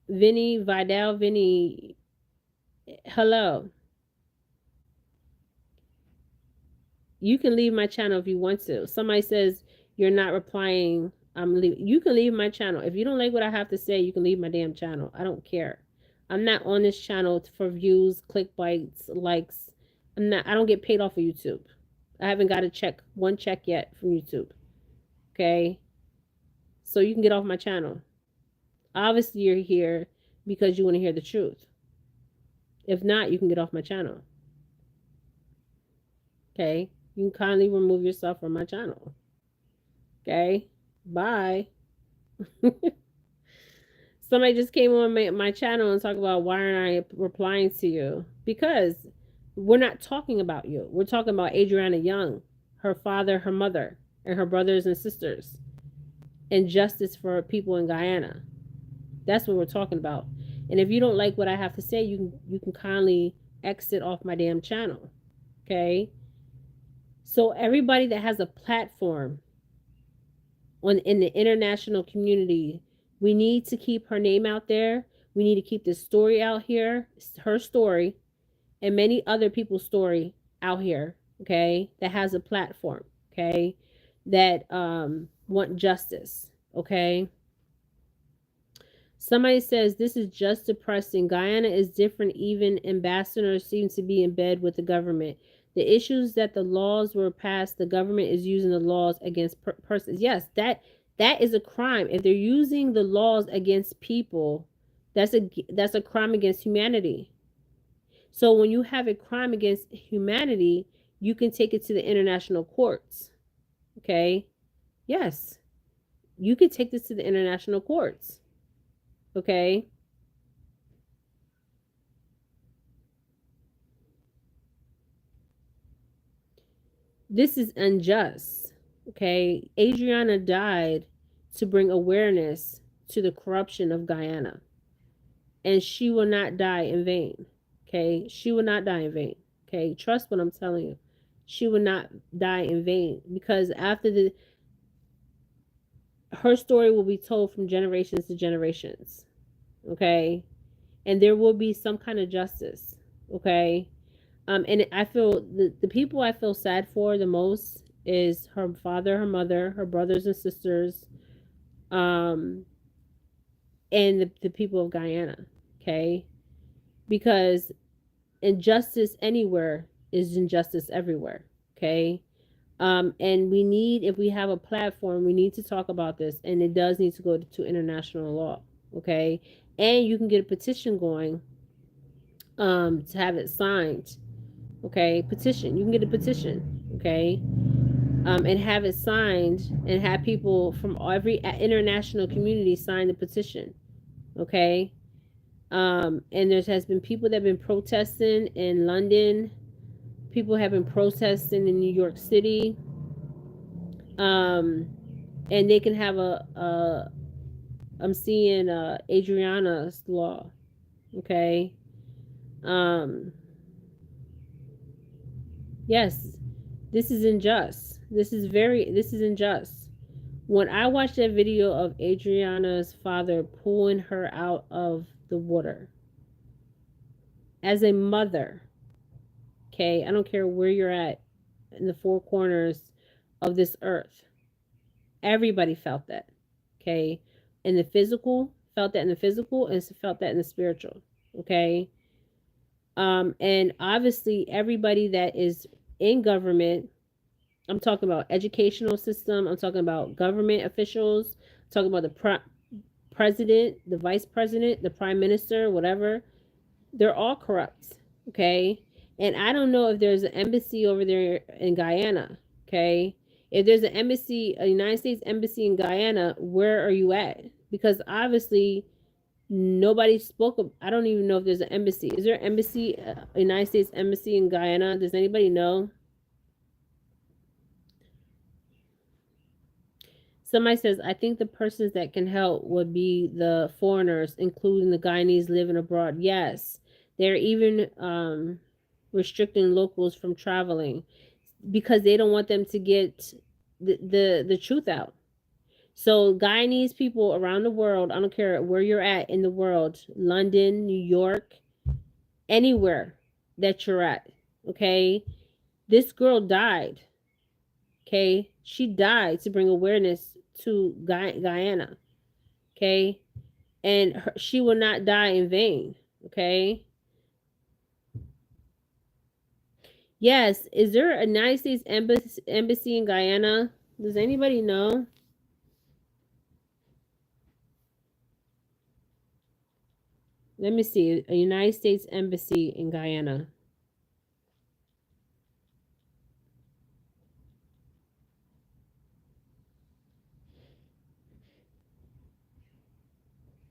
[SPEAKER 1] Vinny, hello. You can leave my channel if you want to. Somebody says you're not replying. I'm leaving. You can leave my channel. If you don't like what I have to say, you can leave my damn channel. I don't care. I'm not on this channel for views, click bites, likes. I don't get paid off of YouTube. I haven't got one check yet from YouTube. Okay? so you can get off my channel. Obviously, you're here because you want to hear the truth. If not, you can get off my channel. Okay? You can kindly remove yourself from my channel. Okay? Bye. Somebody just came on my channel and talked about why aren't I replying to you? Because we're not talking about you. We're talking about Adrianna Younge, her father, her mother, and her brothers and sisters, and justice for people in Guyana. That's what we're talking about. And if you don't like what I have to say, you can kindly exit off my damn channel. Okay? So everybody that has a platform in the international community, we need to keep her name out there. We need to keep this story out here, her story, and many other people's story out here, okay, that has a platform, okay, that want justice, okay. Somebody says this is just depressing. Guyana is different. Even ambassadors seem to be in bed with the government. The issues that the laws were passed, the government is using the laws against persons. Yes, that is a crime. If they're using the laws against people, that's a crime against humanity. So when you have a crime against humanity, you can take it to the international courts. Okay? Yes. You can take this to the international courts. Okay? This is unjust. Okay? Adrianna died to bring awareness to the corruption of Guyana. And she will not die in vain. Okay? She will not die in vain. Okay? Trust what I'm telling you. She will not die in vain, because after her story will be told from generations to generations. Okay? And there will be some kind of justice. Okay? And I feel the people I feel sad for the most is her father, her mother, her brothers and sisters, and the people of Guyana. Okay? Because injustice anywhere is injustice everywhere. Okay? And we need, if we have a platform, we need to talk about this, and it does need to go to international law. Okay? And you can get a petition going to have it signed. Okay? Petition. You can get a petition. Okay? And have it signed, and have people from every international community sign the petition. Okay? And there has been people that have been protesting in London. People have been protesting in New York City. And they can have I'm seeing Adrianna's law. Okay. Yes, this is unjust. This is unjust. When I watched that video of Adrianna's father pulling her out of the water, as a mother, okay, I don't care where you're at in the four corners of this earth, everybody felt that. Okay. In the physical, felt that in the physical, and felt that in the spiritual. Okay. And obviously everybody that is in government, I'm talking about educational system, I'm talking about government officials, I'm talking about the president, the vice president, the prime minister, whatever, they're all corrupt. Okay. And I don't know if there's an embassy over there in Guyana. Okay. If there's an embassy, a United States embassy in Guyana, where are you at? Because obviously nobody spoke of, I don't even know if there's an embassy. Is there an embassy, a United States embassy in Guyana? Does anybody know? Somebody says, I think the persons that can help would be the foreigners, including the Guyanese living abroad. Yes. They're even restricting locals from traveling because they don't want them to get the truth out. So Guyanese people around the world, I don't care where you're at in the world, London, New York, anywhere that you're at, okay? This girl died, okay? She died to bring awareness to Guyana, okay? And she will not die in vain, okay? Yes, is there a United States embassy in Guyana? Does anybody know? Let me see. A United States Embassy in Guyana.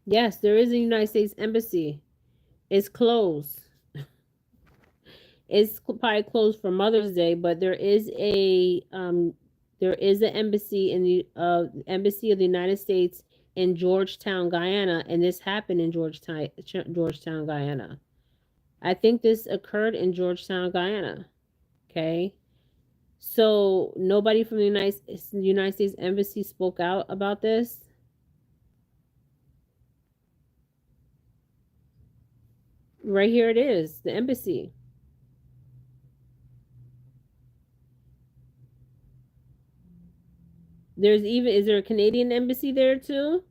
[SPEAKER 1] Yes, there is a United States Embassy. It's closed. It's probably closed for Mother's Day, but there is an embassy in the embassy of the United States in Georgetown, Guyana, and this happened in Georgetown, Guyana. I think this occurred in Georgetown, Guyana. Okay. So nobody from the United States Embassy spoke out about this. Right here it is, the embassy. Is there a Canadian embassy there too?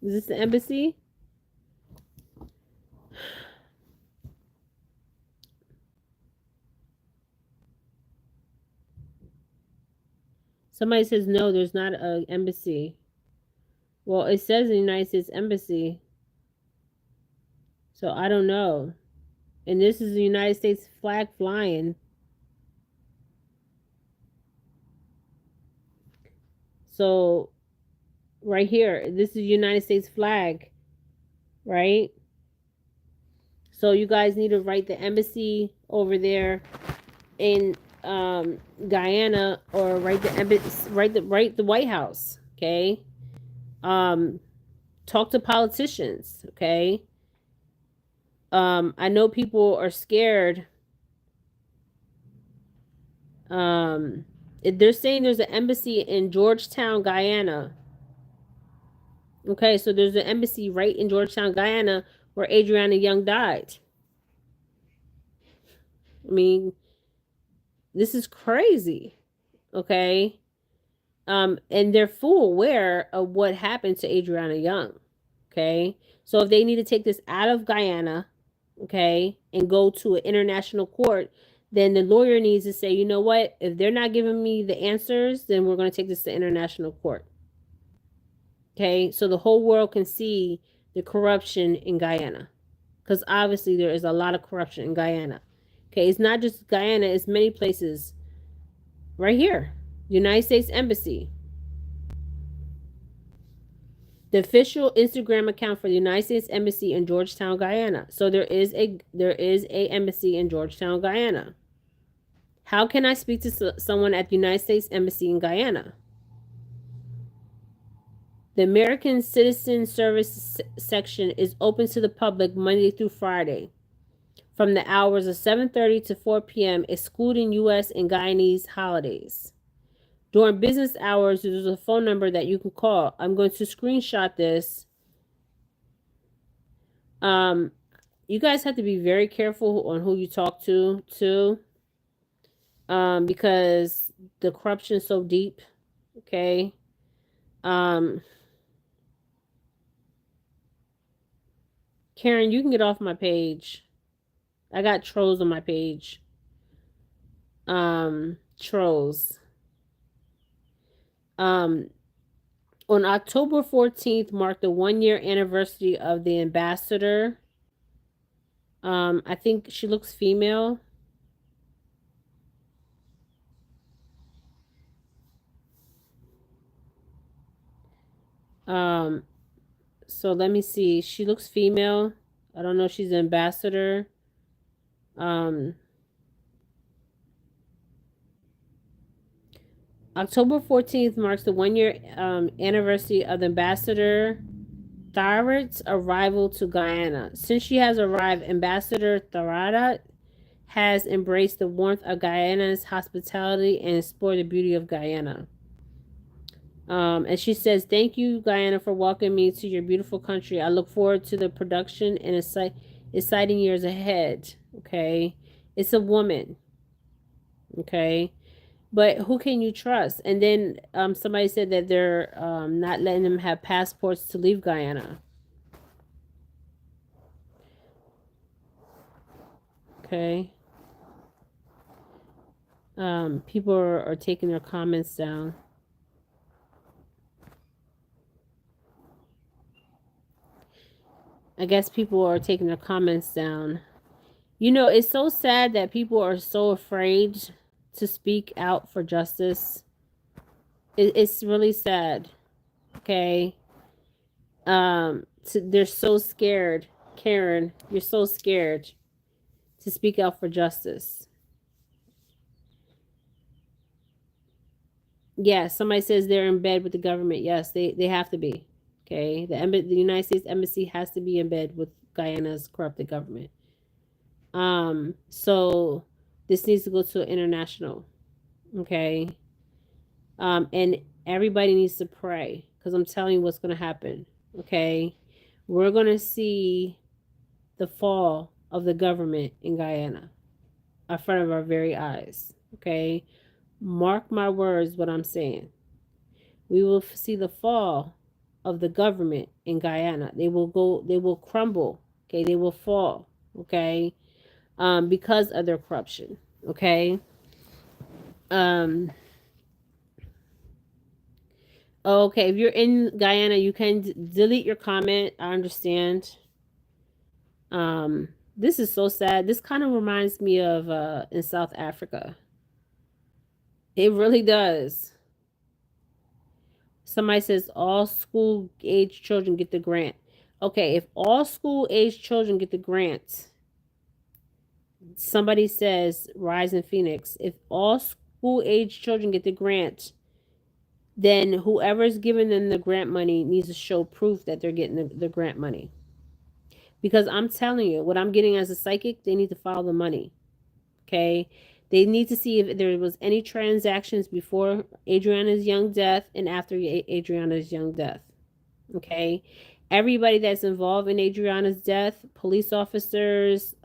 [SPEAKER 1] Is this the embassy? Somebody says no, there's not an embassy. Well, it says the United States Embassy, so I don't know. And this is the United States flag flying. So right here, this is the United States flag, right? So you guys need to write the embassy over there in Guyana, or write the embassy, write the White House. Okay. Um, talk to politicians. Okay. I know people are scared. Um, they're saying there's an embassy in Georgetown, Guyana. Okay, so there's an embassy right in Georgetown, Guyana, where Adrianna Younge died. I mean, this is crazy. Okay. And they're full aware of what happened to Adrianna Younge. Okay. So if they need to take this out of Guyana, okay, and go to an international court, then the lawyer needs to say, you know what? If they're not giving me the answers, then we're going to take this to international court. Okay. So the whole world can see the corruption in Guyana. Because obviously there is a lot of corruption in Guyana. Okay. It's not just Guyana, it's many places. Right here, United States Embassy. The official Instagram account for the United States Embassy in Georgetown, Guyana. So there is a embassy in Georgetown, Guyana. How can I speak to someone at the United States Embassy in Guyana? The American Citizen Service section is open to the public Monday through Friday from the hours of 7:30 to 4 p.m., excluding U.S. and Guyanese holidays. During business hours, there's a phone number that you can call. I'm going to screenshot this. You guys have to be very careful on who you talk to, too, because the corruption is so deep. Okay. Karen, you can get off my page. I got trolls on my page. Trolls. On October 14th marked the 1 year anniversary of the ambassador. I think she looks female. So let me see. She looks female. I don't know if she's an ambassador. October 14th marks the 1 year anniversary of the ambassador Tharat's arrival to Guyana. Since she has arrived, Ambassador Tharat has embraced the warmth of Guyana's hospitality and explored the beauty of Guyana. And she says, "Thank you, Guyana, for welcoming me to your beautiful country. I look forward to the production and exciting years ahead." Okay. It's a woman. Okay. But who can you trust? And then somebody said that they're not letting them have passports to leave Guyana. Okay. People are taking their comments down. I guess people are taking their comments down. You know, it's so sad that people are so afraid to speak out for justice. It's really sad. Okay. They're so scared. Karen, you're so scared to speak out for justice. Yeah, somebody says they're in bed with the government. Yes, they have to be. Okay. The United States Embassy has to be in bed with Guyana's corrupted government. So this needs to go to international. Okay. And everybody needs to pray because I'm telling you what's going to happen. Okay. We're going to see the fall of the government in Guyana in front of our very eyes. Okay. Mark my words, what I'm saying. We will see the fall of the government in Guyana. They will crumble. Okay. They will fall. Okay. Because of their corruption. Okay. Um, okay, if you're in Guyana, you can delete your comment. I understand. This is so sad. This kind of reminds me of in South Africa. It really does. Somebody says all school age children get the grant. Okay, if all school age children get the grant, somebody says Rise in Phoenix. If all school age children get the grant, then whoever's giving them the grant money needs to show proof that they're getting the grant money. Because I'm telling you, what I'm getting as a psychic, they need to file the money. Okay? They need to see if there was any transactions before Adrianna's young death and after Adrianna's young death. Okay? Everybody that's involved in Adrianna's death, police officers,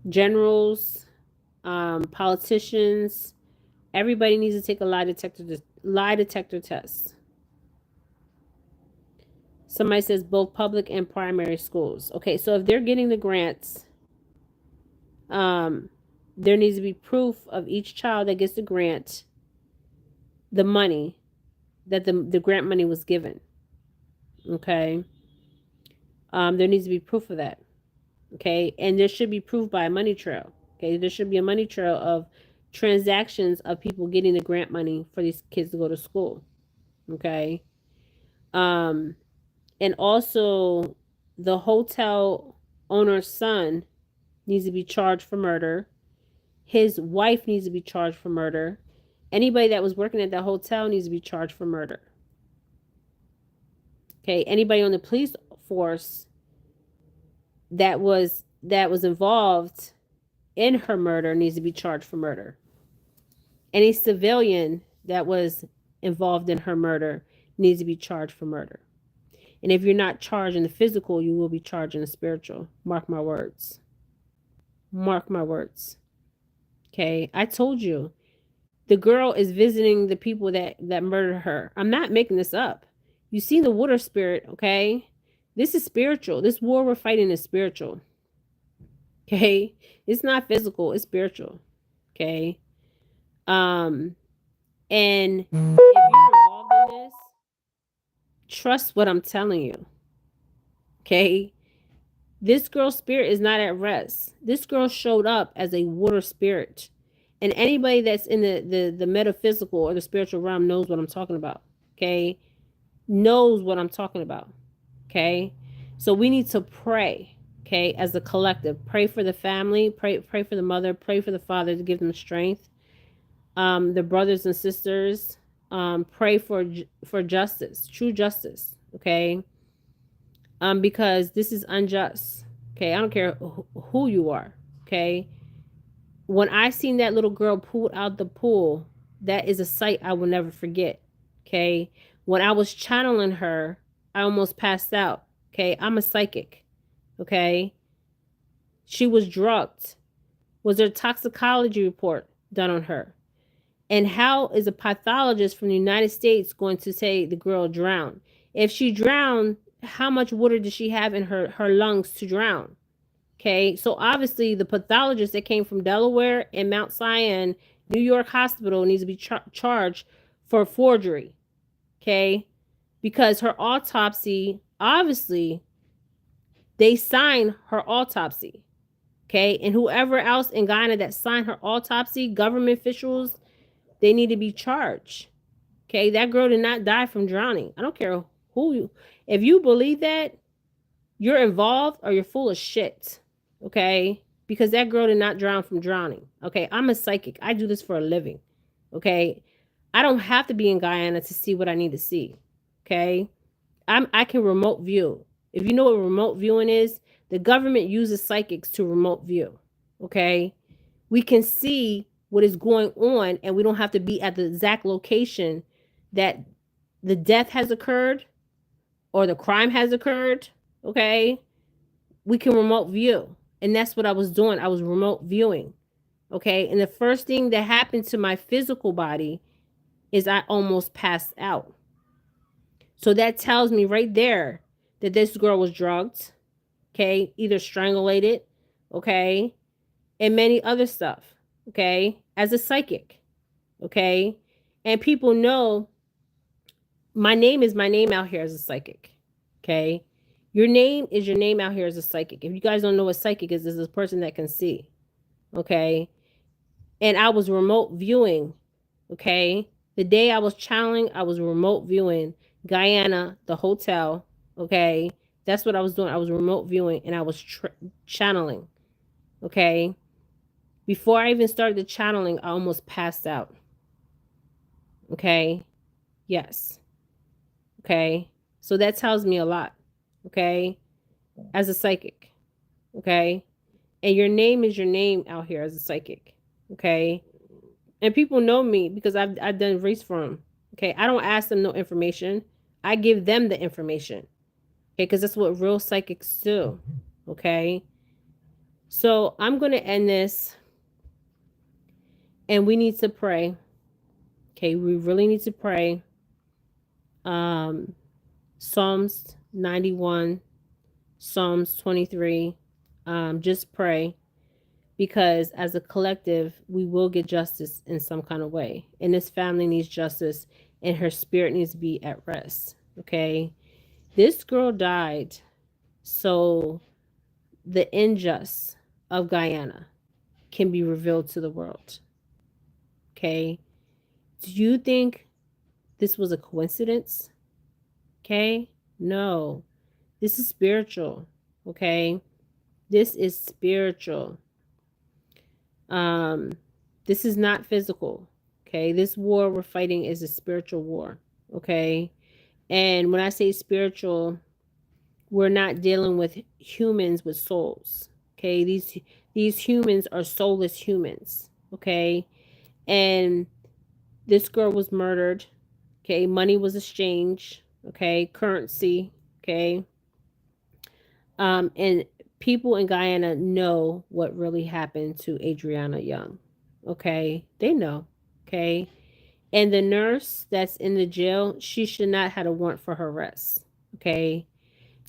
[SPEAKER 1] generals, politicians, everybody needs to take a lie detector test. Somebody says both public and primary schools. Okay, so if they're getting the grants, there needs to be proof of each child that gets the grant, the money, that the grant money was given. Okay. There needs to be proof of that. Okay, and there should be proof by a money trail. Okay, there should be a money trail of transactions of people getting the grant money for these kids to go to school. Okay. And also the hotel owner's son needs to be charged for murder. His wife needs to be charged for murder. Anybody that was working at that hotel needs to be charged for murder. Okay, anybody on the police force that was involved in her murder needs to be charged for murder. Any civilian that was involved in her murder needs to be charged for murder. And if you're not charged in the physical, you will be charged in the spiritual. Mark my words. Mark my words. Okay, I told you. The girl is visiting the people that murdered her. I'm not making this up. You see the water spirit, okay? This is spiritual. This war we're fighting is spiritual. Okay? It's not physical, it's spiritual. Okay? And if you're involved in this, trust what I'm telling you. Okay? This girl's spirit is not at rest. This girl showed up as a water spirit. And anybody that's in the metaphysical or the spiritual realm knows what I'm talking about. Okay? Knows what I'm talking about. Okay? So we need to pray. Okay? As a collective. Pray for the family. Pray for the mother. Pray for the father to give them strength. The brothers and sisters. Pray for justice. True justice. Okay? Because this is unjust. Okay? I don't care who you are. Okay? When I seen that little girl pulled out the pool, that is a sight I will never forget. Okay? When I was channeling her, I almost passed out. Okay? I'm a psychic. Okay? She was drugged. Was there a toxicology report done on her? And how is a pathologist from the United States going to say the girl drowned? If she drowned, how much water did she have in her lungs to drown? Okay, so obviously the pathologist that came from Delaware and Mount Sinai, New York Hospital needs to be charged for forgery. Okay, because her autopsy obviously They signed her autopsy. Okay. And whoever else in Guyana that signed her autopsy, government officials, they need to be charged. Okay. That girl did not die from drowning. I don't care who you, if you believe that, you're involved or you're full of shit. Okay. Because that girl did not drown from drowning. Okay. I'm a psychic. I do this for a living. Okay. I don't have to be in Guyana to see what I need to see. Okay. I can remote view. If you know what remote viewing is, the government uses psychics to remote view. Okay. We can see what is going on and we don't have to be at the exact location that the death has occurred or the crime has occurred. Okay. We can remote view. And that's what I was doing. I was remote viewing. Okay. And the first thing that happened to my physical body is I almost passed out. So that tells me right there that this girl was drugged, okay, either strangulated, okay, and many other stuff, okay, as a psychic, okay. And people know my name is my name out here as a psychic, okay. Your name is your name out here as a psychic. If you guys don't know what psychic is, this is a person that can see, okay. And I was remote viewing, okay. The day I was channeling, I was remote viewing Guyana, the hotel, okay. That's what I was doing. I was remote viewing and I was channeling, okay. Before I even started the channeling, I almost passed out, okay. Yes, okay. So that tells me a lot, okay, as a psychic, okay. And your name is your name out here as a psychic, okay. And people know me because I've done race for them. Okay, I don't ask them no information. I give them the information. Okay, because that's what real psychics do. Okay, so I'm gonna end this, and we need to pray. Okay, we really need to pray. Psalms 91, Psalms 23. Just pray. Because as a collective, we will get justice in some kind of way. And this family needs justice and her spirit needs to be at rest. Okay. This girl died. So the injustice of Guyana can be revealed to the world. Okay. Do you think this was a coincidence? Okay. No. This is spiritual. Okay. This is spiritual. This is not physical. Okay. This war we're fighting is a spiritual war. Okay. And when I say spiritual, we're not dealing with humans with souls. Okay. These humans are soulless humans. Okay. And this girl was murdered. Okay. Money was exchanged. Okay. Currency. Okay. And people in Guyana know what really happened to Adrianna Younge. Okay. They know. Okay. And the nurse that's in the jail, she should not have a warrant for her arrest. Okay.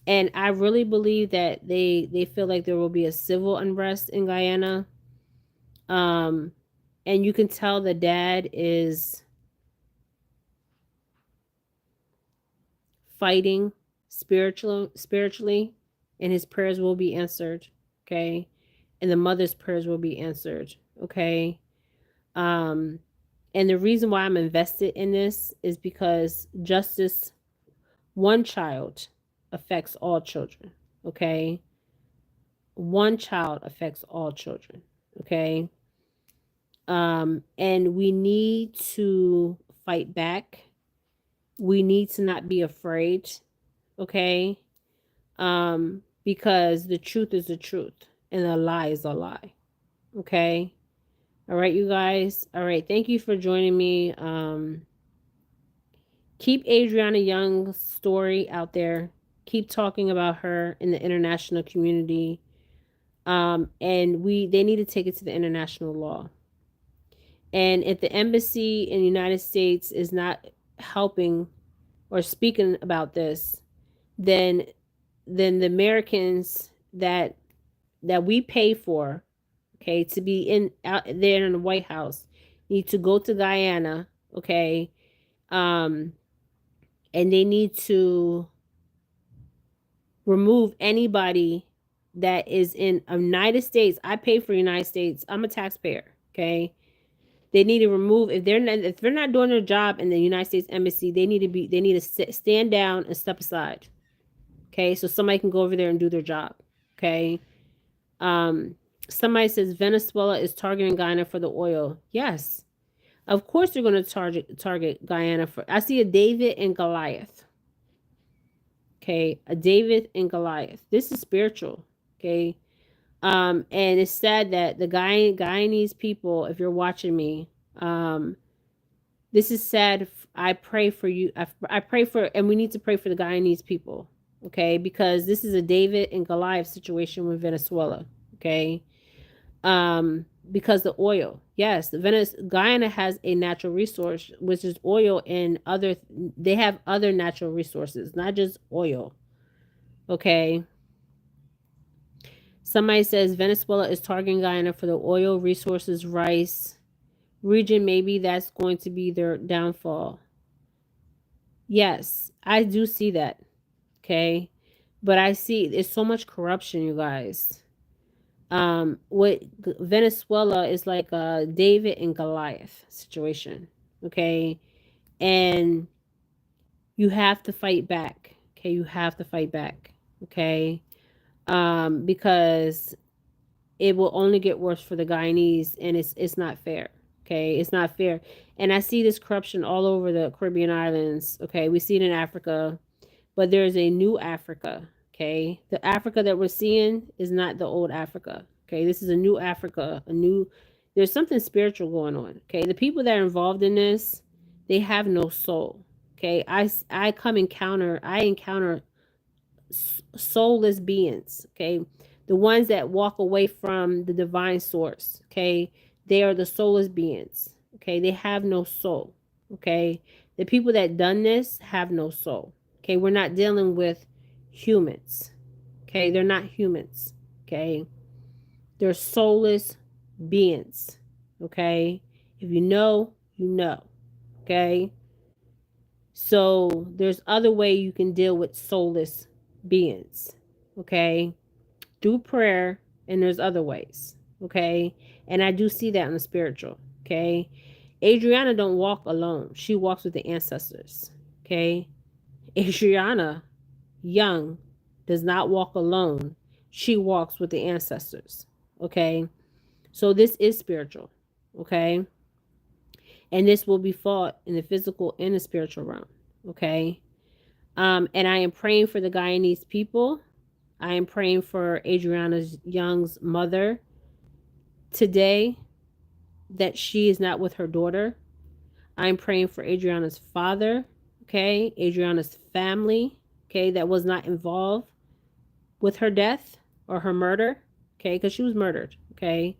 [SPEAKER 1] And I really believe that they feel like there will be a civil unrest in Guyana. And you can tell the dad is fighting spiritually, and his prayers will be answered. Okay. And the mother's prayers will be answered. Okay. And the reason why I'm invested in this is because justice, one child affects all children. Okay. One child affects all children. Okay. And we need to fight back. We need to not be afraid. Okay. Because the truth is the truth and a lie is a lie. Okay. All right, you guys. All right. Thank you for joining me. Keep Adrianna Younge's story out there. Keep talking about her in the international community. And they need to take it to the international law. And if the embassy in the United States is not helping or speaking about this, then the Americans that we pay for, okay, to be out there in the White House, need to go to Guyana, okay, and they need to remove anybody that is in United States. I pay for United States. I'm a taxpayer. Okay. They need to remove if they're not doing their job in the United States Embassy. They need to stand down and step aside. Okay, so somebody can go over there and do their job. Okay. Um, Somebody says Venezuela is targeting Guyana for the oil. Yes, of course they're going to target Guyana for. I see a David and Goliath. Okay, a David and Goliath. This is spiritual. Okay. And it's sad that the Guyanese people, if you're watching me, this is sad. I pray for you. I pray for, and we need to pray for the Guyanese people, okay? Because this is a David and Goliath situation with Venezuela, okay? Because the oil, yes, Guyana has a natural resource, which is oil, and they have other natural resources, not just oil, okay? Somebody says Venezuela is targeting Guyana for the oil, resources, rice region. Maybe that's going to be their downfall. Yes, I do see that. Okay. But I see there's so much corruption, you guys. What Venezuela is like a David and Goliath situation. Okay. And you have to fight back. Okay. You have to fight back. Okay. Because it will only get worse for the Guyanese, and it's not fair. Okay, it's not fair. And I see this corruption all over the Caribbean islands. Okay, we see it in Africa, but there's a new Africa. Okay, the Africa that we're seeing is not the old Africa. Okay, this is a new Africa, there's something spiritual going on. Okay, the people that are involved in this, they have no soul. Okay, I encounter soulless beings. Okay, the ones that walk away from the divine source. Okay, they are the soulless beings. Okay, they have no soul. Okay, the people that done this have no soul. Okay, we're not dealing with humans. Okay, they're not humans. Okay, they're soulless beings. Okay, if you know, you know. Okay, so there's other way you can deal with soulless beings. Okay, through prayer, and there's other ways. Okay, and I do see that in the spiritual. Okay, Adrianna don't walk alone. She walks with the ancestors. Okay, Adrianna Younge does not walk alone. She walks with the ancestors. Okay, so this is spiritual. Okay, and this will be fought in the physical and the spiritual realm. Okay, and I am praying for the Guyanese people. I am praying for Adrianna Younge's mother today, that she is not with her daughter. I'm praying for Adrianna's father, okay, Adrianna's family, okay, that was not involved with her death or her murder, okay, because she was murdered, okay.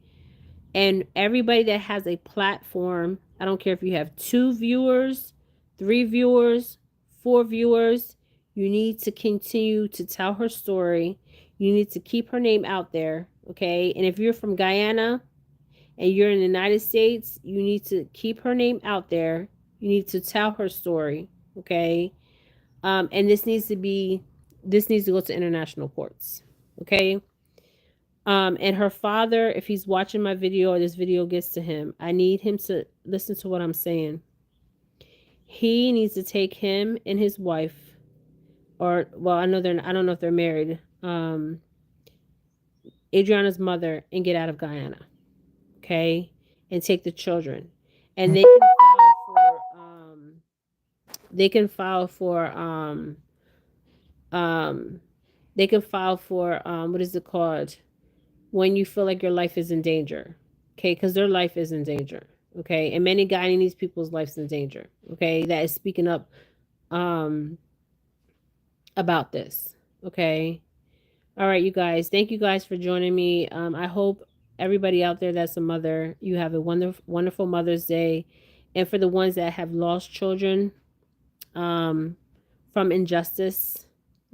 [SPEAKER 1] And everybody that has a platform, I don't care if you have 2 viewers, 3 viewers, 4 viewers, you need to continue to tell her story. You need to keep her name out there, okay? And if you're from Guyana and you're in the United States, you need to keep her name out there. You need to tell her story, okay? And this needs to go to international courts, okay? And her father, if he's watching my video or this video gets to him, I need him to listen to what I'm saying. He needs to take him and his wife, or well, I don't know if they're married. Adrianna's mother, and get out of Guyana, okay, and take the children, and they can file for what is it called, when you feel like your life is in danger, okay, because their life is in danger, okay, and many Guyanese people's lives in danger, okay, that is speaking up about this, okay. All right, you guys, thank you guys for joining me. I hope everybody out there that's a mother, you have a wonderful Mother's Day. And for the ones that have lost children from injustice,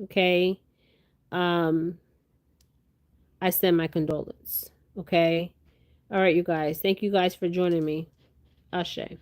[SPEAKER 1] okay, I send my condolence, okay. All right, you guys, thank you guys for joining me. Ashe.